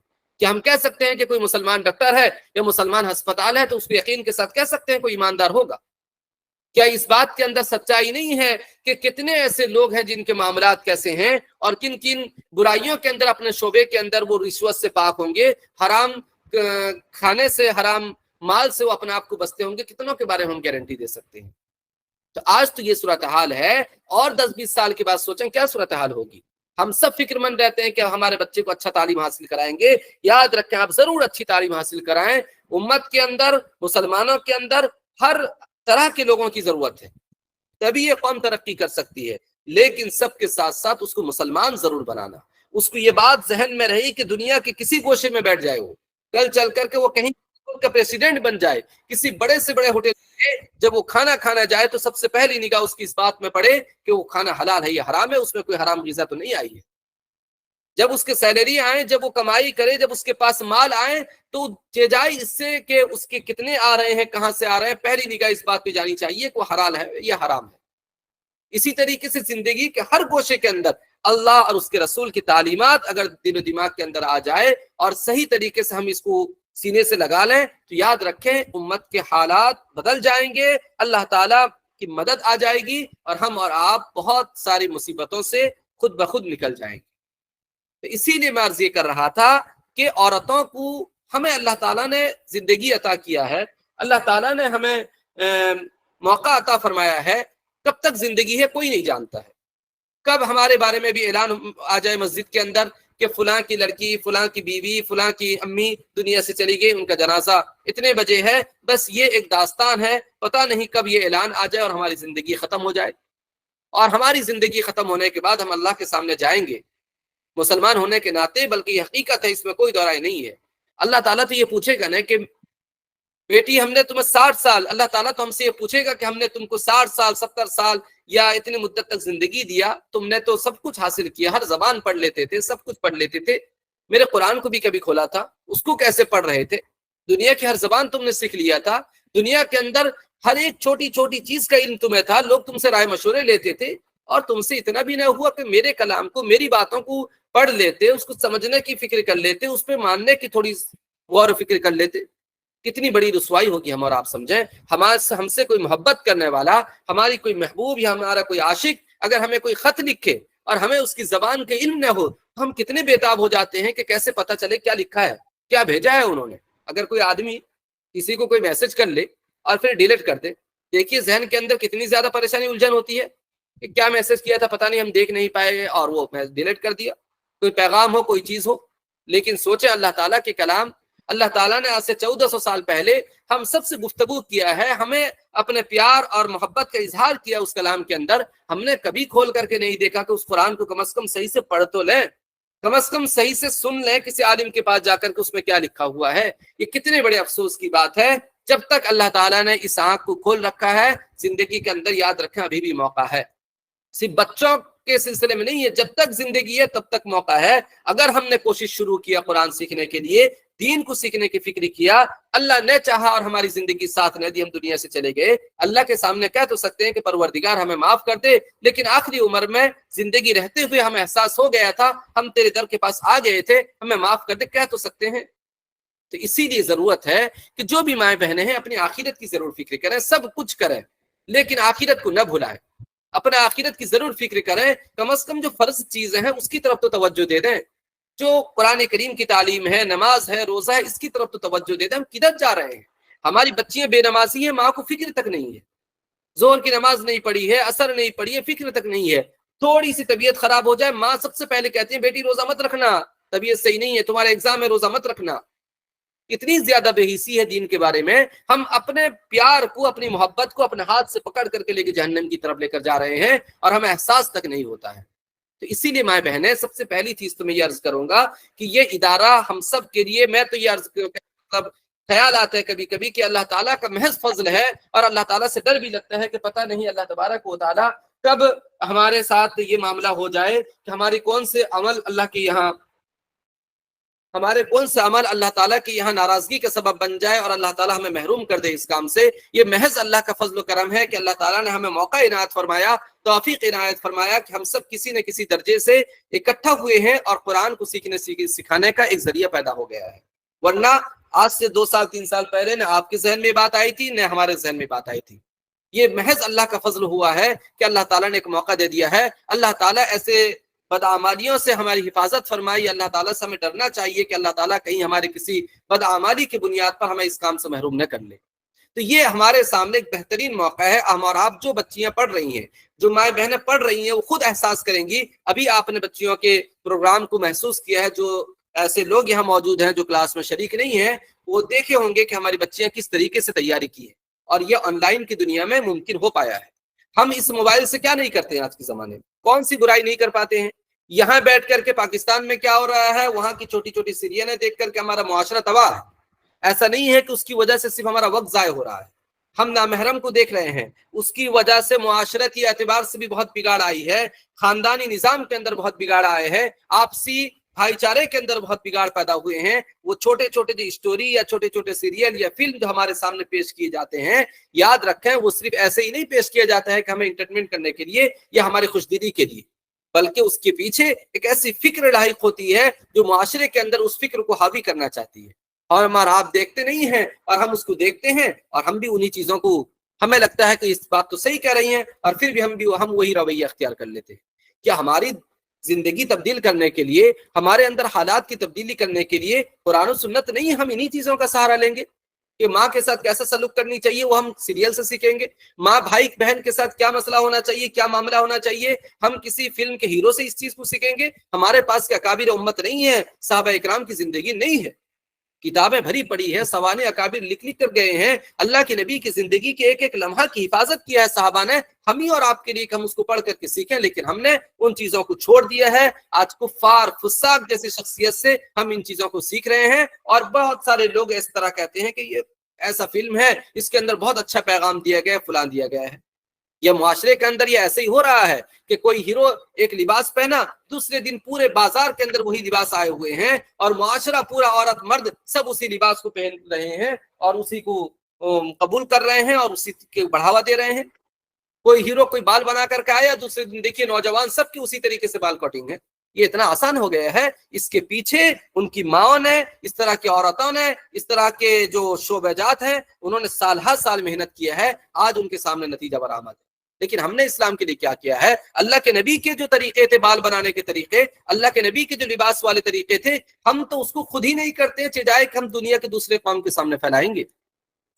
کیا ہم کہہ سکتے ہیں کہ کوئی مسلمان ڈاکٹر ہے یا مسلمان ہسپتال ہے تو اس کو یقین کے ساتھ کہہ سکتے ہیں کوئی ایماندار ہوگا؟ کیا اس بات کے اندر سچائی نہیں ہے کہ کتنے ایسے لوگ ہیں جن کے معاملات کیسے ہیں اور کن کن برائیوں کے اندر اپنے شعبے کے اندر وہ رشوت سے پاک ہوں گے، حرام کھانے سے، حرام مال سے وہ اپنے آپ کو بچتے ہوں گے؟ کتنوں کے بارے میں ہم گارنٹی دے سکتے ہیں؟ تو آج تو یہ صورتحال ہے، اور 10-20 سال کے بعد سوچیں کیا صورتحال ہوگی. ہم سب فکر مند رہتے ہیں کہ ہمارے بچے کو اچھا تعلیم حاصل کرائیں گے. یاد رکھیں آپ ضرور اچھی تعلیم حاصل کرائیں. امت کے اندر، مسلمانوں کے اندر ہر طرح کے لوگوں کی ضرورت ہے، تبھی یہ قوم ترقی کر سکتی ہے. لیکن سب کے ساتھ ساتھ اس کو مسلمان ضرور بنانا. اس کو یہ بات ذہن میں رہی کہ دنیا کے کسی گوشے میں بیٹھ جائے، وہ کل چل کر کے وہ کہیں کا پریسیڈنٹ بن جائے، کسی بڑے سے بڑے ہوٹل، جب وہ کھانا کھانا جائے تو سب سے پہلی نگاہ اس کی اس بات میں پڑے کہ وہ کھانا حلال ہے یا حرام ہے، اس میں کوئی حرام غذا تو نہیں آئی ہے. جب اس کے سیلری آئے، جب وہ کمائی کرے، جب اس کے پاس مال آئے تو جائے اس سے کہ اس کے کتنے آ رہے ہیں، کہاں سے آ رہے ہیں، پہلی نگاہ اس بات پہ جانی چاہیے کہ وہ حلال ہے یا حرام ہے. اسی طریقے سے زندگی کے ہر گوشے کے اندر اللہ اور اس کے رسول کی تعلیمات اگر دل و دماغ کے اندر آ جائے اور صحیح طریقے سے ہم اس کو سینے سے لگا لیں تو یاد رکھیں امت کے حالات بدل جائیں گے، اللہ تعالیٰ کی مدد آ جائے گی اور ہم اور آپ بہت ساری مصیبتوں سے خود بخود نکل جائیں گے. تو اسی لیے میں عرض یہ کر رہا تھا کہ عورتوں کو ہمیں اللہ تعالیٰ نے زندگی عطا کیا ہے، اللہ تعالیٰ نے ہمیں موقع عطا فرمایا ہے. کب تک زندگی ہے کوئی نہیں جانتا ہے. کب ہمارے بارے میں بھی اعلان آ جائے مسجد کے اندر کہ فلاں کی لڑکی، فلاں کی بیوی، فلاں کی امی دنیا سے چلی گئی، ان کا جنازہ اتنے بجے ہے. بس یہ ایک داستان ہے، پتہ نہیں کب یہ اعلان آ جائے اور ہماری زندگی ختم ہو جائے. اور ہماری زندگی ختم ہونے کے بعد ہم اللہ کے سامنے جائیں گے مسلمان ہونے کے ناطے، بلکہ یہ حقیقت ہے، اس میں کوئی دو رائے نہیں ہے. اللہ تعالیٰ تو یہ پوچھے گا نا کہ بیٹی ہم نے تمہیں 60 سال، اللہ تعالیٰ تو ہم سے یہ پوچھے گا کہ ہم نے تم کو 60 سال 70 سال یا اتنی مدت تک زندگی دیا، تم نے تو سب کچھ حاصل کیا، ہر زبان پڑھ لیتے تھے، سب کچھ پڑھ لیتے تھے، میرے قرآن کو بھی کبھی کھولا تھا، اس کو کیسے پڑھ رہے تھے، دنیا کی ہر زبان تم نے سیکھ لیا تھا، دنیا کے اندر ہر ایک چھوٹی چھوٹی چیز کا علم تمہیں تھا، لوگ تم سے رائے مشورے لیتے تھے اور تم سے اتنا بھی نہ ہوا کہ میرے کلام کو، میری باتوں کو پڑھ لیتے، اس کو سمجھنے کی فکر کر لیتے، اس پہ ماننے کی تھوڑی غور و فکر کر لیتے. کتنی بڑی رسوائی ہوگی ہم اور آپ سمجھیں. ہم سے کوئی محبت کرنے والا، ہماری کوئی محبوب یا ہمارا کوئی عاشق اگر ہمیں کوئی خط لکھے اور ہمیں اس کی زبان کے علم نہ ہو تو ہم کتنے بےتاب ہو جاتے ہیں کہ کیسے پتہ چلے کیا لکھا ہے، کیا بھیجا ہے انہوں نے. اگر کوئی آدمی کسی کو کوئی میسج کر لے اور پھر ڈیلیٹ کر دے، دیکھیے ذہن کے اندر کتنی زیادہ پریشانی الجھن ہوتی ہے کہ کیا میسج کیا تھا پتہ نہیں، ہم دیکھ نہیں پائے اور وہ ڈیلیٹ کر دیا. کوئی پیغام ہو، کوئی چیز ہو. لیکن سوچیں اللہ تعالیٰ کے کلام، اللہ تعالیٰ نے آج سے 1400 سال پہلے ہم سب سے گفتگو کیا ہے، ہمیں اپنے پیار اور محبت کا اظہار کیا اس کلام کے اندر. ہم نے کبھی کھول کر کے نہیں دیکھا کہ اس قرآن کو کم از کم صحیح سے پڑھ تو لیں، کم از کم صحیح سے سن لیں کسی عالم کے پاس جا کر کے اس میں کیا لکھا ہوا ہے. یہ کتنے بڑے افسوس کی بات ہے. جب تک اللہ تعالیٰ نے اس آنکھ کو کھول رکھا ہے، زندگی کے اندر یاد رکھیں ابھی بھی موقع ہے. صرف بچوں کے سلسلے میں نہیں ہے، جب تک زندگی ہے تب تک موقع ہے. اگر ہم نے کوشش شروع کیا قرآن سیکھنے کے لیے، دین کو سیکھنے کی فکر کیا، اللہ نے چاہا اور ہماری زندگی ساتھ نہ دی، ہم دنیا سے چلے گئے، اللہ کے سامنے کہہ تو سکتے ہیں کہ پروردگار ہمیں معاف کر دے، لیکن آخری عمر میں زندگی رہتے ہوئے ہمیں احساس ہو گیا تھا، ہم تیرے در کے پاس آ گئے تھے، ہمیں معاف کر دے، کہہ تو سکتے ہیں. تو اسی لیے ضرورت ہے کہ جو بھی مائیں بہنیں ہیں اپنی آخرت کی ضرور فکر کریں، سب کچھ کریں لیکن آخرت کو نہ بھلائیں. اپنے آخرت کی ضرور فکر کریں، کم از کم جو فرض چیزیں ہیں اس کی طرف تو توجہ دے دیں. جو قرآن کریم کی تعلیم ہے، نماز ہے، روزہ ہے، اس کی طرف تو توجہ دیتے ہیں. ہم کدھر جا رہے ہیں؟ ہماری بچیاں بے نمازی ہیں، ماں کو فکر تک نہیں ہے، زور کی نماز نہیں پڑھی ہے، اثر نہیں پڑھی ہے، فکر تک نہیں ہے. تھوڑی سی طبیعت خراب ہو جائے، ماں سب سے پہلے کہتی ہے بیٹی روزہ مت رکھنا، طبیعت صحیح نہیں ہے، تمہارا ایگزام ہے، روزہ مت رکھنا. اتنی زیادہ بے حسی ہے دین کے بارے میں. ہم اپنے پیار کو، اپنی محبت کو اپنے ہاتھ سے پکڑ کر کے لے کے جہنم کی طرف لے کر جا رہے ہیں، اور ہمیں احساس تک نہیں ہوتا ہے. تو اسی لیے مائیں بہنیں، سب سے پہلی چیز تو میں یہ عرض کروں گا کہ یہ ادارہ ہم سب کے لیے، میں تو یہ عرض مطلب خیال آتا ہے کبھی کبھی کہ اللہ تعالیٰ کا محض فضل ہے، اور اللہ تعالیٰ سے ڈر بھی لگتا ہے کہ پتہ نہیں اللہ تبارک و تعالیٰ کب ہمارے ساتھ یہ معاملہ ہو جائے کہ ہمارے کون سے عمل اللہ تعالیٰ کی یہاں ناراضگی کا سبب بن جائے اور اللہ تعالیٰ ہمیں محروم کر دے اس کام سے. یہ محض اللہ کا فضل و کرم ہے کہ اللہ تعالیٰ نے ہمیں موقع عنایت فرمایا، توفیق عنایت فرمایا کہ ہم سب کسی نہ کسی درجے سے اکٹھا ہوئے ہیں اور قرآن کو سکھانے کا ایک ذریعہ پیدا ہو گیا ہے. ورنہ آج سے 2 سال 3 سال پہلے نہ آپ کے ذہن میں بات آئی تھی، نہ ہمارے ذہن میں بات آئی تھی. یہ محض اللہ کا فضل ہوا ہے کہ اللہ تعالیٰ نے ایک موقع دے دیا ہے. اللہ تعالیٰ ایسے بدعمالیوں سے ہماری حفاظت فرمائی. اللہ تعالیٰ سے ہمیں ڈرنا چاہیے کہ اللہ تعالیٰ کہیں ہمارے کسی بدعمالی کی بنیاد پر ہمیں اس کام سے محروم نہ کر لے. تو یہ ہمارے سامنے ایک بہترین موقع ہے. ہم اور آپ جو بچیاں پڑھ رہی ہیں، جو مائیں بہنیں پڑھ رہی ہیں، وہ خود احساس کریں گی. ابھی آپ نے بچیوں کے پروگرام کو محسوس کیا ہے. جو ایسے لوگ یہاں موجود ہیں جو کلاس میں شریک نہیں ہیں، وہ دیکھے ہوں گے کہ ہماری بچیاں کس طریقے سے تیاری کی ہے، اور یہ آن لائن کی دنیا میں ممکن ہو پایا ہے. ہم اس موبائل سے کیا نہیں کرتے ہیں آج کے زمانے میں؟ کون سی برائی نہیں کر پاتے ہیں؟ یہاں بیٹھ کر کے پاکستان میں کیا ہو رہا ہے، وہاں کی چھوٹی چھوٹی سیریلیں دیکھ کر کے ہمارا معاشرہ تباہ ہے. ایسا نہیں ہے کہ اس کی وجہ سے صرف ہمارا وقت ضائع ہو رہا ہے. ہم نامحرم کو دیکھ رہے ہیں، اس کی وجہ سے معاشرتی اعتبار سے بھی بہت بگاڑ آئی ہے، خاندانی نظام کے اندر بہت بگاڑ آئے ہیں، آپسی بھائی چارے کے اندر بہت بگاڑ پیدا ہوئے ہیں. وہ چھوٹے چھوٹے جو اسٹوری یا چھوٹے چھوٹے سیریل یا فلم جو ہمارے سامنے پیش کیے جاتے ہیں، یاد رکھیں وہ صرف ایسے ہی نہیں پیش کیا جاتا ہے کہ ہمیں انٹرٹینمنٹ کرنے کے لیے یا ہماری خوشدلی کے لیے، بلکہ اس کے پیچھے ایک ایسی فکر لاحق ہوتی ہے جو معاشرے کے اندر اس فکر کو حاوی کرنا چاہتی ہے. اور ہمارا آپ دیکھتے نہیں ہیں، اور ہم اس کو دیکھتے ہیں، اور ہم بھی انہی چیزوں کو، ہمیں لگتا ہے کہ اس بات تو صحیح کہہ رہی ہیں، اور پھر بھی ہم وہی رویہ اختیار کر لیتے ہیں. کیا ہماری زندگی تبدیل کرنے کے لیے، ہمارے اندر حالات کی تبدیلی کرنے کے لیے قرآن و سنت نہیں، ہم انہی چیزوں کا سہارا لیں گے؟ کہ ماں کے ساتھ کیسا سلوک کرنی چاہیے وہ ہم سیریل سے سیکھیں گے. ماں بھائی بہن کے ساتھ کیا مسئلہ ہونا چاہیے، کیا معاملہ ہونا چاہیے، ہم کسی فلم کے ہیرو سے اس چیز کو سیکھیں گے؟ ہمارے پاس کیا اکابر امت نہیں ہے، صحابہ اکرام کی زندگی نہیں ہے؟ کتابیں بھری پڑی ہے، سوانے اکابر لکھ کر گئے ہیں، اللہ کے نبی کی زندگی کے ایک ایک لمحہ کی حفاظت کیا ہے صحابہ نے. ہم ہی اور آپ کے لیے کہ ہم اس کو پڑھ کر کے سیکھیں، لیکن ہم نے ان چیزوں کو چھوڑ دیا ہے. آج کفار فساق جیسی شخصیت سے ہم ان چیزوں کو سیکھ رہے ہیں، اور بہت سارے لوگ اس طرح کہتے ہیں کہ یہ ایسا فلم ہے، اس کے اندر بہت اچھا پیغام دیا گیا ہے، فلان دیا گیا ہے. یہ معاشرے کے اندر یہ ایسے ہی ہو رہا ہے کہ کوئی ہیرو ایک لباس پہنا، دوسرے دن پورے بازار کے اندر وہی لباس آئے ہوئے ہیں، اور معاشرہ پورا، عورت مرد سب اسی لباس کو پہن رہے ہیں اور اسی کو قبول کر رہے ہیں اور اسی کے بڑھاوا دے رہے ہیں. کوئی ہیرو کوئی بال بنا کر کے آیا، دوسرے دن دیکھیے نوجوان سب کی اسی طریقے سے بال کٹنگ ہے. یہ اتنا آسان ہو گیا ہے. اس کے پیچھے ان کی ماں نے، اس طرح کی عورتوں نے، اس طرح کے جو شعبہ جات ہیں، انہوں نے سال ہر سال محنت کیا ہے. آج ان کے سامنے نتیجہ برآمد ہے. لیکن ہم نے اسلام کے لیے کیا کیا ہے؟ اللہ کے نبی کے جو طریقے تھے بال بنانے کے طریقے، اللہ کے نبی کے جو لباس والے طریقے تھے، ہم تو اس کو خود ہی نہیں کرتے، چاہے کہ ہم دنیا کے دوسرے قوم کے سامنے پھیلائیں گے.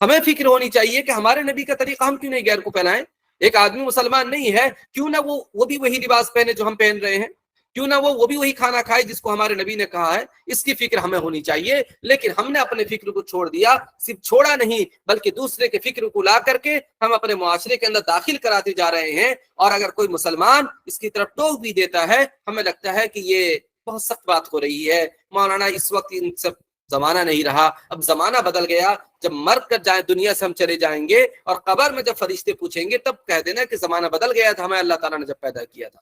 ہمیں فکر ہونی چاہیے کہ ہمارے نبی کا طریقہ ہم کیوں نہیں غیر کو پہنائیں؟ ایک آدمی مسلمان نہیں ہے، کیوں نہ وہ بھی وہی لباس پہنے جو ہم پہن رہے ہیں، کیوں نہ وہ بھی وہی کھانا کھائے جس کو ہمارے نبی نے کہا ہے. اس کی فکر ہمیں ہونی چاہیے. لیکن ہم نے اپنے فکر کو چھوڑ دیا. صرف چھوڑا نہیں بلکہ دوسرے کے فکر کو لا کر کے ہم اپنے معاشرے کے اندر داخل کراتے جا رہے ہیں. اور اگر کوئی مسلمان اس کی طرف ٹوک بھی دیتا ہے، ہمیں لگتا ہے کہ یہ بہت سخت بات ہو رہی ہے. مولانا اس وقت ان سب زمانہ نہیں رہا، اب زمانہ بدل گیا. جب مر کر جائیں دنیا سے ہم چلے جائیں گے، اور قبر میں جب فرشتے پوچھیں گے، تب کہہ دینا کہ زمانہ بدل گیا تھا، ہمیں اللہ تعالیٰ نے جب پیدا کیا تھا.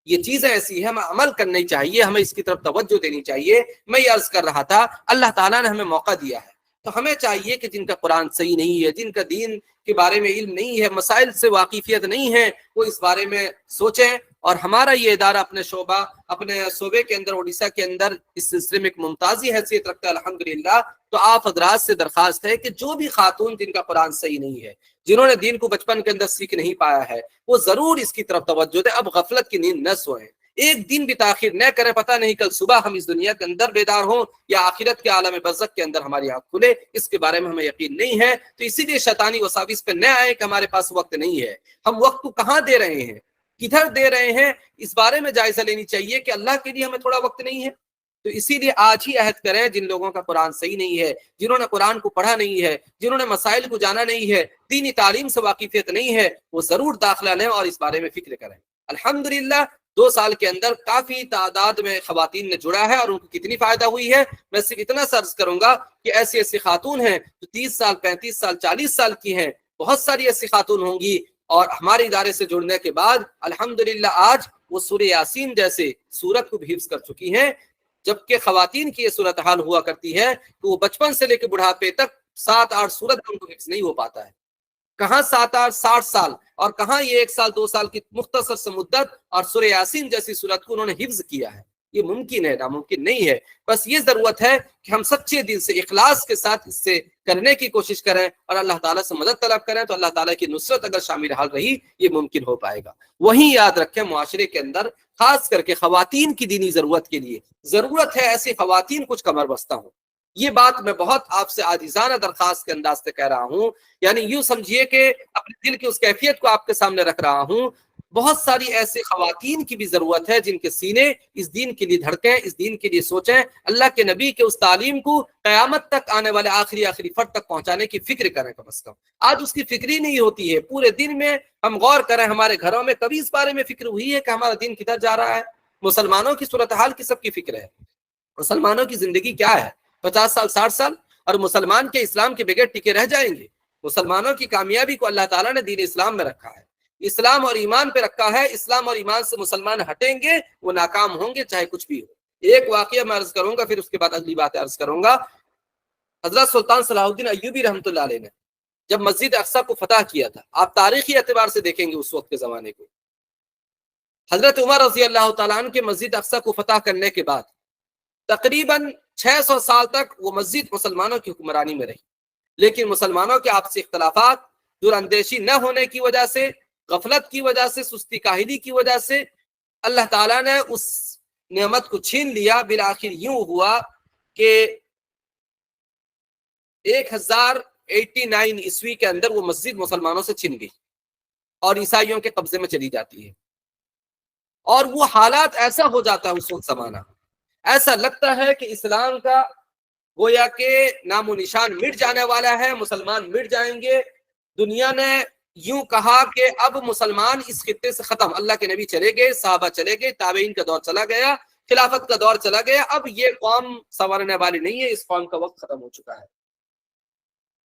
یہ چیزیں ایسی ہیں، ہمیں عمل کرنی چاہیے، ہمیں اس کی طرف توجہ دینی چاہیے. میں یہ عرض کر رہا تھا، اللہ تعالیٰ نے ہمیں موقع دیا ہے، تو ہمیں چاہیے کہ جن کا قرآن صحیح نہیں ہے، جن کا دین کے بارے میں علم نہیں ہے، مسائل سے واقفیت نہیں ہے، وہ اس بارے میں سوچیں. اور ہمارا یہ ادارہ اپنے صوبے کے اندر، اڑیسہ کے اندر اس سلسلے میں ایک ممتازی حیثیت رکھتا ہے الحمدللہ. تو آپ حضرات سے درخواست ہے کہ جو بھی خاتون جن کا قرآن صحیح نہیں ہے، جنہوں نے دین کو بچپن کے اندر سیکھ نہیں پایا ہے، وہ ضرور اس کی طرف توجہ دیں. اب غفلت کی نیند نہ سوئیں. ایک دن بھی تاخیر نہ کریں، پتہ نہیں کل صبح ہم اس دنیا کے اندر بیدار ہوں یا آخرت کے عالم برزخ کے اندر ہماری آنکھ کھلے، اس کے بارے میں ہمیں یقین نہیں ہے۔ تو اسی لیے شیطانی وساوس پہ نہ آئے کہ ہمارے پاس وقت نہیں ہے۔ ہم وقت کو کہاں دے رہے ہیں، کدھر دے رہے ہیں، اس بارے میں جائزہ لینی چاہیے کہ اللہ کے لیے ہمیں تھوڑا وقت نہیں ہے۔ تو اسی لیے آج ہی عہد کریں، جن لوگوں کا قرآن صحیح نہیں ہے، جنہوں نے قرآن کو پڑھا نہیں ہے، جنہوں نے مسائل کو جانا نہیں ہے، دینی تعلیم سے واقفیت نہیں ہے، وہ ضرور داخلہ لیں اور اس بارے میں فکر کریں۔ الحمدللہ 2 سال کے اندر کافی تعداد میں خواتین نے جڑا ہے، اور ان کو کتنی فائدہ ہوئی ہے میں صرف اتنا سرچ کروں گا کہ ایسی ایسی خاتون ہیں جو 30 سال 35 سال 40 سال کی ہیں، بہت ساری ایسی خاتون ہوں گی، اور ہمارے ادارے سے جڑنے کے بعد الحمدللہ آج وہ سورہ یاسین جیسے سورت کو بھی حفظ کر چکی ہیں، جبکہ خواتین کی یہ صورتحال ہوا کرتی ہے کہ وہ بچپن سے لے کے بڑھاپے تک 7-8 سورت ان کو حفظ نہیں ہو پاتا ہے۔ کہاں 7-8 60 سال، اور کہاں یہ 1 سال 2 سال کی مختصر سے مدت اور سورہ یاسین جیسی سورت کو انہوں نے حفظ کیا ہے۔ یہ ممکن ہے، ناممکن نہیں ہے۔ بس یہ ضرورت ہے کہ ہم سچے دل سے اخلاص کے ساتھ اس سے کرنے کی کوشش کریں اور اللہ تعالیٰ سے مدد طلب کریں، تو اللہ تعالیٰ کی نصرت اگر شامل حال رہی یہ ممکن ہو پائے گا۔ وہیں یاد رکھیں، معاشرے کے اندر خاص کر کے خواتین کی دینی ضرورت کے لیے ضرورت ہے ایسی خواتین کچھ کمر بستہ ہوں۔ یہ بات میں بہت آپ سے عاجزانہ درخواست کے انداز سے کہہ رہا ہوں، یعنی یوں سمجھیے کہ اپنے دل کی اس کیفیت کو آپ کے سامنے رکھ رہا ہوں۔ بہت ساری ایسی خواتین کی بھی ضرورت ہے جن کے سینے اس دین کے لیے دھڑکیں، اس دین کے لیے سوچیں، اللہ کے نبی کے اس تعلیم کو قیامت تک آنے والے آخری فرد تک پہنچانے کی فکر کریں کم از کم۔ آج اس کی فکر ہی نہیں ہوتی ہے۔ پورے دن میں ہم غور کریں، ہمارے گھروں میں کبھی اس بارے میں فکر ہوئی ہے کہ ہمارا دین کدھر جا رہا ہے؟ مسلمانوں کی صورتحال کی سب کی فکر ہے، مسلمانوں کی زندگی کیا ہے، 50 سال 60 سال، اور مسلمان کے اسلام کے بغیر ٹکے رہ جائیں گے؟ مسلمانوں کی کامیابی کو اللہ تعالیٰ نے دین اسلام میں رکھا ہے، اسلام اور ایمان پہ رکھا ہے۔ اسلام اور ایمان سے مسلمان ہٹیں گے وہ ناکام ہوں گے، چاہے کچھ بھی ہو۔ ایک واقعہ میں عرض کروں گا، پھر اس کے بعد اگلی بات عرض کروں گا۔ حضرت سلطان صلاح الدین ایوبی رحمۃ اللہ علیہ نے جب مسجد اقصی کو فتح کیا تھا، آپ تاریخی اعتبار سے دیکھیں گے اس وقت کے زمانے کو، حضرت عمر رضی اللہ تعالیٰ عنہ کے مسجد اقصی کو فتح کرنے کے بعد تقریباً 600 سال تک وہ مسجد مسلمانوں کی حکمرانی میں رہی، لیکن مسلمانوں کے آپسی اختلافات، دور اندیشی نہ ہونے کی وجہ سے، غفلت کی وجہ سے، سستی کاہلی کی وجہ سے اللہ تعالیٰ نے اس نعمت کو چھین لیا۔ بالآخر یوں ہوا کہ 1089 عیسوی کے اندر وہ مسجد مسلمانوں سے چھن گئی اور عیسائیوں کے قبضے میں چلی جاتی ہے، اور وہ حالات ایسا ہو جاتا ہے اس وقت زمانہ، ایسا لگتا ہے کہ اسلام کا گویا کہ نام و نشان مٹ جانے والا ہے، مسلمان مٹ جائیں گے۔ دنیا نے یوں کہا کہ اب مسلمان اس خطے سے ختم، اللہ کے نبی چلے گئے، صحابہ چلے گئے، تابعین کا دور چلا گیا، خلافت کا دور چلا گیا، اب یہ قوم سنورنے والی نہیں ہے، اس قوم کا وقت ختم ہو چکا ہے۔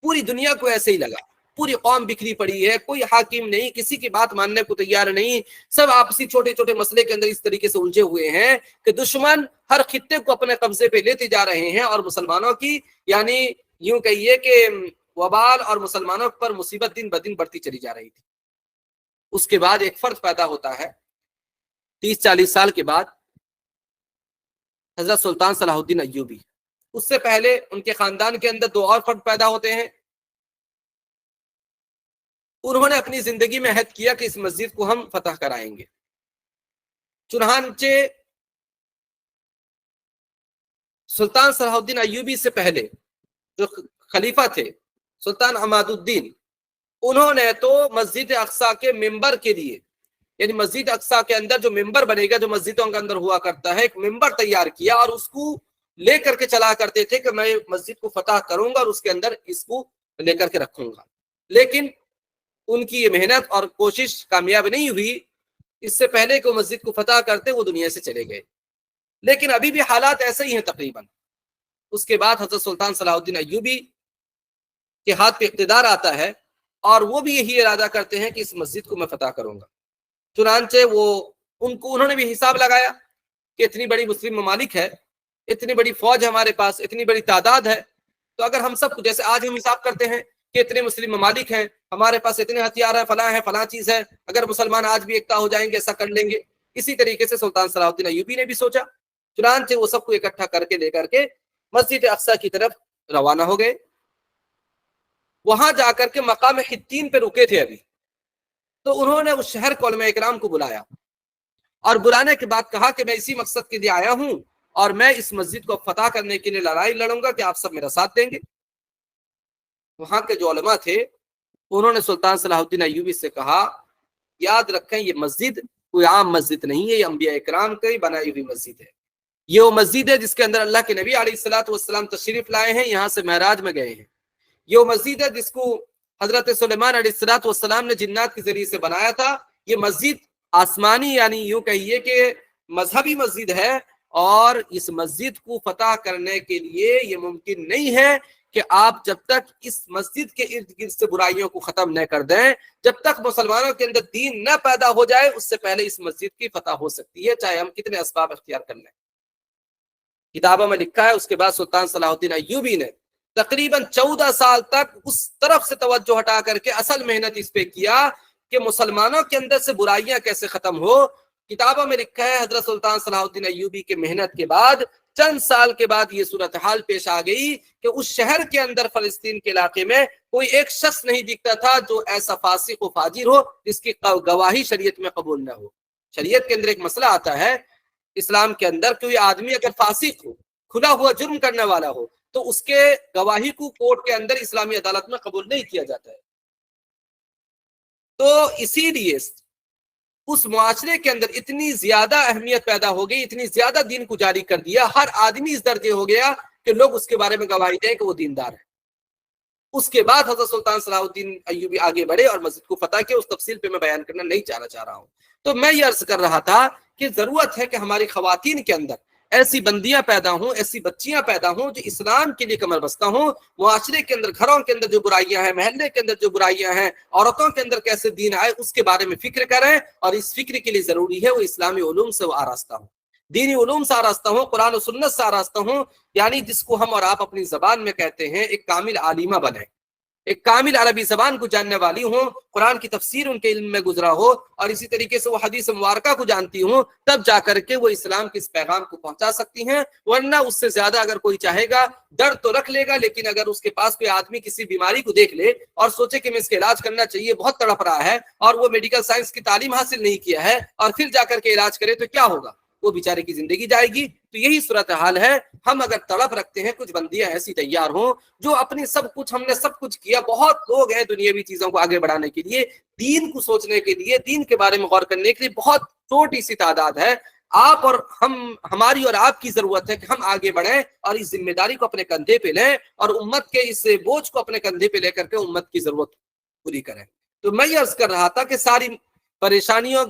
پوری دنیا کو ایسے ہی لگا، پوری قوم بکھری پڑی ہے، کوئی حاکم نہیں، کسی کی بات ماننے کو تیار نہیں، سب آپسی چھوٹے چھوٹے مسئلے کے اندر اس طریقے سے الجھے ہوئے ہیں کہ دشمن ہر خطے کو اپنے قبضے پہ لیتے جا رہے ہیں، اور مسلمانوں کی یعنی یوں کہیے کہ وبال اور مسلمانوں پر مصیبت دن بدن بڑھتی چلی جا رہی تھی۔ اس کے بعد ایک فرد پیدا ہوتا ہے 30-40 سال کے بعد، حضرت سلطان صلاح الدین ایوبی۔ اس سے پہلے ان کے خاندان کے اندر 2 اور فرد پیدا ہوتے ہیں۔ انہوں نے اپنی زندگی میں عہد کیا کہ اس مسجد کو ہم فتح کرائیں گے۔ چنانچہ سلطان صلاح الدین ایوبی سے پہلے جو خلیفہ تھے سلطان عماد الدین، انہوں نے تو مسجد اقصی کے ممبر کے لیے، یعنی مسجد اقصی کے اندر جو ممبر بنے گا، جو مسجدوں کے اندر ہوا کرتا ہے، ایک ممبر تیار کیا اور اس کو لے کر کے چلا کرتے تھے کہ میں مسجد کو فتح کروں گا اور اس کے اندر اس کو لے کر کے رکھوں گا۔ لیکن ان کی یہ محنت اور کوشش کامیاب نہیں ہوئی۔ اس سے پہلے کہ وہ مسجد کو فتح کرتے وہ دنیا سے چلے گئے، لیکن ابھی بھی حالات ایسے ہی ہیں تقریباً۔ اس کے بعد حضرت سلطان صلاح الدین ایوبی کے ہاتھ پہ اقتدار آتا ہے، اور وہ بھی یہی ارادہ کرتے ہیں کہ اس مسجد کو میں فتح کروں گا۔ چنانچہ انہوں نے بھی حساب لگایا کہ اتنی بڑی مسلم ممالک ہے، اتنی بڑی فوج ہمارے پاس، اتنی بڑی تعداد ہے، تو اگر ہم سب جیسے آج ہم حساب کرتے ہیں کہ اتنے مسلم ممالک ہیں، ہمارے پاس اتنے ہتھیار ہیں، فلاں چیز ہے، اگر مسلمان آج بھی ایکتا ہو جائیں گے ایسا کر لیں گے۔ اسی طریقے سے سلطان صلاح الدین ایوبی نے بھی سوچا، چنانچہ وہ سب کو اکٹھا کر کے لے کر کے مسجد اقصی کی طرف روانہ ہو گئے۔ وہاں جا کر کے مقام حطین پہ رکے تھے ابھی، تو انہوں نے اس شہر کے علماء اکرام کو بلایا اور بلانے کے بعد کہا کہ میں اسی مقصد کے لیے آیا ہوں اور میں اس مسجد کو فتح کرنے کے لیے لڑائی لڑوں گا کہ آپ سب میرا ساتھ دیں گے۔ وہاں کے جو علماء تھے انہوں نے سلطان صلاح الدین ایوبی سے کہا یاد رکھیں یہ مسجد کوئی عام مسجد نہیں ہے، یہ انبیاء اکرام کی بنائی ہوئی مسجد ہے، یہ وہ مسجد ہے جس کے اندر اللہ کے نبی علیہ الصلوۃ والسلام تشریف لائے ہیں، یہاں سے معراج میں گئے ہیں، یہ وہ مسجد ہے جس کو حضرت سلیمان علیہ الصلوۃ والسلام نے جنات کے ذریعے سے بنایا تھا، یہ مسجد آسمانی یعنی یوں کہیے کہ مذہبی مسجد ہے، اور اس مسجد کو فتح کرنے کے لیے یہ ممکن نہیں ہے کہ آپ جب تک اس مسجد کے ارد گرد سے برائیوں کو ختم نہ کر دیں، جب تک مسلمانوں کے اندر دین نہ پیدا ہو جائے اس سے پہلے اس مسجد کی فتح ہو سکتی ہے، چاہے ہم کتنے اسباب اختیار کر لیں۔ کتابوں میں لکھا ہے اس کے بعد سلطان صلاح الدین ایوبی نے تقریباً 14 سال تک اس طرف سے توجہ ہٹا کر کے اصل محنت اس پہ کیا کہ مسلمانوں کے اندر سے برائیاں کیسے ختم ہو۔ کتابوں میں لکھا ہے حضرت سلطان صلاح الدین ایوبی کے محنت کے بعد چند سال کے بعد یہ صورتحال پیش آ گئی کہ اس شہر کے اندر فلسطین کے علاقے میں کوئی ایک شخص نہیں دکھتا تھا جو ایسا فاسق و فاجر ہو جس کی گواہی شریعت میں قبول نہ ہو۔ شریعت کے اندر ایک مسئلہ آتا ہے اسلام کے اندر، کوئی آدمی اگر فاسق ہو، کھلا ہوا جرم کرنے والا ہو، تو اس کے گواہی کو کورٹ کے اندر اسلامی عدالت میں قبول نہیں کیا جاتا ہے۔ تو اسی لیے اس معاشرے کے اندر اتنی زیادہ اہمیت پیدا ہو گئی، اتنی زیادہ دین کو جاری کر دیا، ہر آدمی اس درجے ہو گیا کہ لوگ اس کے بارے میں گواہی دیں کہ وہ دیندار ہے۔ اس کے بعد حضرت سلطان صلاح الدین ایوبی آگے بڑھے اور مسجد کو فتح کیا، اس تفصیل پہ میں بیان کرنا نہیں چاہ رہا ہوں۔ تو میں یہ عرض کر رہا تھا کہ ضرورت ہے کہ ہماری خواتین کے اندر ایسی بندیاں پیدا ہوں، ایسی بچیاں پیدا ہوں جو اسلام کے لیے کمر بستہ ہوں، معاشرے کے اندر، گھروں کے اندر جو برائیاں ہیں، محلے کے اندر جو برائیاں ہیں، عورتوں کے اندر کیسے دین آئے اس کے بارے میں فکر کریں، اور اس فکر کے لیے ضروری ہے وہ اسلامی علوم سے وہ آراستہ ہوں، دینی علوم سے آراستہ ہوں، قرآن و سنت سے آراستہ ہوں، یعنی جس کو ہم اور آپ اپنی زبان میں کہتے ہیں ایک کامل عالمہ بنے، ایک کامل عربی زبان کو جاننے والی ہوں، قرآن کی تفسیر ان کے علم میں گزرا ہو، اور اسی طریقے سے وہ حدیث مبارکہ کو جانتی ہوں، تب جا کر کے وہ اسلام کے اس پیغام کو پہنچا سکتی ہیں، ورنہ اس سے زیادہ اگر کوئی چاہے گا درد تو رکھ لے گا، لیکن اگر اس کے پاس کوئی آدمی کسی بیماری کو دیکھ لے اور سوچے کہ میں اس کا علاج کرنا چاہیے، بہت تڑپ رہا ہے اور وہ میڈیکل سائنس کی تعلیم حاصل نہیں کیا ہے، اور پھر جا کر کے علاج کرے تو کیا ہوگا؟ وہ بیچارے کی زندگی جائے گی۔ تو یہی صورتحال ہے، ہم اگر تڑپ رکھتے ہیں کچھ بندیاں ایسی تیار ہوں جو اپنی سب کچھ، ہم نے سب کچھ کیا، بہت لوگ ہیں دنیاوی چیزوں کو آگے بڑھانے کے لیے، دین کو سوچنے کے لیے، دین کے بارے میں غور کرنے کے لیے بہت چھوٹی سی تعداد ہے۔ آپ اور ہماری اور آپ کی ضرورت ہے کہ ہم آگے بڑھیں اور اس ذمہ داری کو اپنے کندھے پہ لیں اور امت کے اس بوجھ کو اپنے کندھے پہ لے کر کے امت کی ضرورت پوری کریں۔ تو میں یہ عرض کر رہا تھا کہ ساری پریشانیوں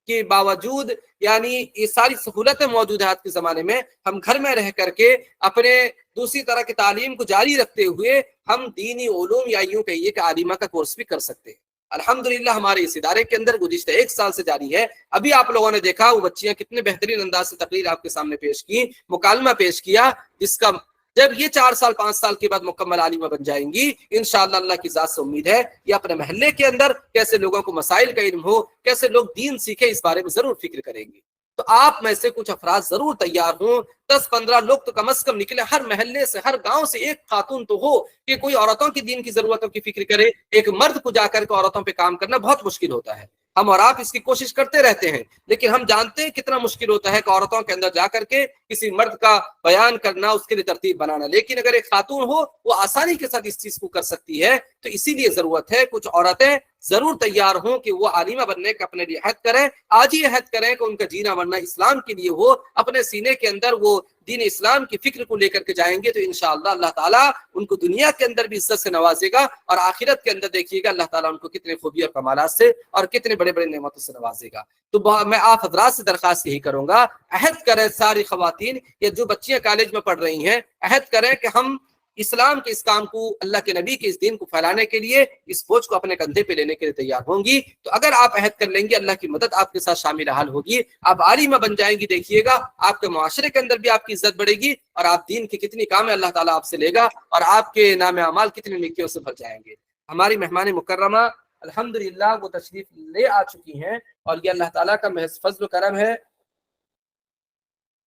کے باوجود، یعنی یہ ساری سہولتیں موجود ہیں آج کے زمانے میں، ہم گھر میں رہ کر کے اپنے دوسری طرح کی تعلیم کو جاری رکھتے ہوئے ہم دینی علوم یا یوں کہیے کہ عالمہ کا کورس بھی کر سکتے ہیں۔ الحمدللہ ہمارے اس ادارے کے اندر گزشتہ 1 سال سے جاری ہے۔ ابھی آپ لوگوں نے دیکھا وہ بچیاں کتنے بہترین انداز سے تقریر آپ کے سامنے پیش کی، مکالمہ پیش کیا، جس کا جب یہ 4 سال 5 سال کے بعد مکمل عالمہ بن جائیں گی انشاءاللہ، اللہ کی ذات سے امید ہے یہ اپنے محلے کے اندر کیسے لوگوں کو مسائل کا علم ہو، کیسے لوگ دین سیکھیں، اس بارے میں ضرور فکر کریں گی۔ تو آپ میں سے کچھ افراد ضرور تیار ہوں، 10-15 لوگ تو کم از کم نکلے، ہر محلے سے، ہر گاؤں سے ایک خاتون تو ہو کہ کوئی عورتوں کی دین کی ضرورتوں کی فکر کرے۔ ایک مرد کو جا کر کے عورتوں پہ کام کرنا بہت مشکل ہوتا ہے، ہم اور آپ اس کی کوشش کرتے رہتے ہیں، لیکن ہم جانتے ہیں کتنا مشکل ہوتا ہے کہ عورتوں کے اندر جا کر کے کسی مرد کا بیان کرنا، اس کے لیے ترتیب بنانا، لیکن اگر ایک خاتون ہو وہ آسانی کے ساتھ اس چیز کو کر سکتی ہے۔ تو اسی لیے ضرورت ہے کچھ عورتیں ضرور تیار ہوں کہ وہ عالمہ بننے کا اپنے لیے عہد کریں، آج ہی عہد کریں کہ ان کا جینا مرنا اسلام کے لیے ہو، اپنے سینے کے اندر وہ دین اسلام کی فکر کو لے کر کے جائیں گے تو انشاءاللہ اللہ تعالیٰ ان کو دنیا کے اندر بھی عزت سے نوازے گا، اور آخرت کے اندر دیکھیے گا اللہ تعالیٰ ان کو کتنے خوبی اور کمالات سے اور کتنے بڑے بڑے نعمتوں سے نوازے گا۔ تو میں آپ حضرات سے درخواست یہی کروں گا، عہد کریں ساری خواتین یا جو بچیاں کالج میں پڑھ رہی ہیں، عہد کریں کہ ہم اسلام کے اس کام کو، اللہ کے نبی کے اس دین کو پھیلانے کے لیے اس بوجھ کو اپنے کندھے پہ لینے کے لیے تیار ہوں گی۔ تو اگر آپ عہد کر لیں گے اللہ کی مدد آپ کے ساتھ شامل حال ہوگی، آپ عالمہ بن جائیں گی، دیکھیے گا آپ کے معاشرے کے اندر بھی آپ کی عزت بڑھے گی، اور آپ دین کی کتنی کامیں اللہ تعالیٰ آپ سے لے گا، اور آپ کے نام اعمال کتنے نیکیوں سے بھر جائیں گے۔ ہماری مہمان مکرمہ الحمدللہ وہ تشریف لے آ چکی ہیں، اور یہ اللہ تعالیٰ کا محض فضل و کرم ہے،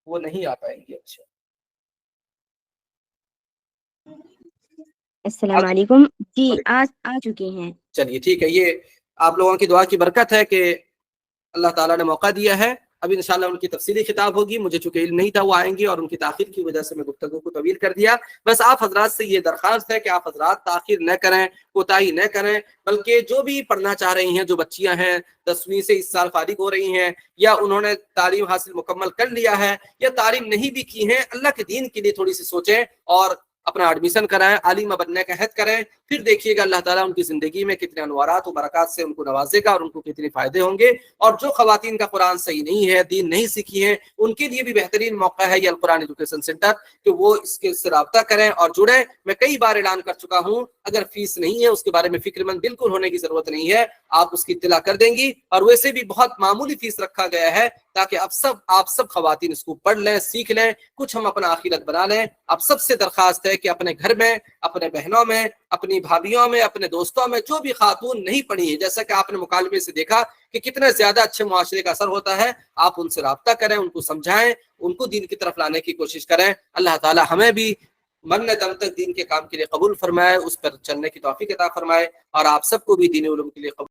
وہ نہیں آ پائیں گی۔ اچھا
السلام علیکم جی، آج آ چکے ہیں۔
چلیے ٹھیک ہے، یہ آپ لوگوں کی دعا کی برکت ہے کہ اللہ تعالیٰ نے موقع دیا ہے۔ ابھی انشاءاللہ ان کی تفصیلی خطاب ہوگی. مجھے چونکہ علم نہیں تھا وہ آئیں گے اور ان کی تاخیر کی وجہ سے میں گفتگو کو طویل کر دیا. بس آپ حضرات سے یہ درخواست ہے کہ آپ حضرات تاخیر نہ کریں, کوتاہی نہ کریں, بلکہ جو بھی پڑھنا چاہ رہی ہیں, جو بچیاں ہیں 10ویں سے اس سال فارغ ہو رہی ہیں, یا انہوں نے تعلیم حاصل مکمل کر لیا ہے, یا تعلیم نہیں بھی کی ہے, اللہ کے دین کے لیے تھوڑی سی سوچیں اور اپنا ایڈمیشن کرائیں, عالمہ بننے کا عہد کریں. پھر دیکھیے گا اللہ تعالیٰ ان کی زندگی میں کتنے انوارات و برکات سے ان کو نوازے گا اور ان کو کتنے فائدے ہوں گے. اور جو خواتین کا قرآن صحیح نہیں ہے, دین نہیں سیکھی ہے, ان کے لیے بھی بہترین موقع ہے یہ القرآن ایجوکیشن سینٹر کہ وہ اس کے سے رابطہ کریں اور جڑیں. میں کئی بار اعلان کر چکا ہوں, اگر فیس نہیں ہے اس کے بارے میں فکر مند بالکل ہونے کی ضرورت نہیں ہے, آپ اس کی اطلاع کر دیں گی. اور ویسے بھی بہت معمولی فیس رکھا گیا ہے تاکہ آپ سب خواتین اس کو پڑھ لیں, سیکھ لیں, کچھ ہم اپنا آخرت بنا لیں. آپ سب سے درخواست ہے کہ اپنے گھر میں, اپنے بہنوں میں, اپنی بھابھیوں میں, اپنے دوستوں میں جو بھی خاتون نہیں پڑھی ہے, جیسا کہ آپ نے مکالمے سے دیکھا کہ کتنے زیادہ اچھے معاشرے کا اثر ہوتا ہے, آپ ان سے رابطہ کریں, ان کو سمجھائیں, ان کو دین کی طرف لانے کی کوشش کریں. اللہ تعالی ہمیں بھی من دم تک دین کے کام کے لیے قبول فرمائے, اس پر چلنے کی توفیق عطا فرمائے, اور آپ سب کو بھی دین علوم کے لیے قبول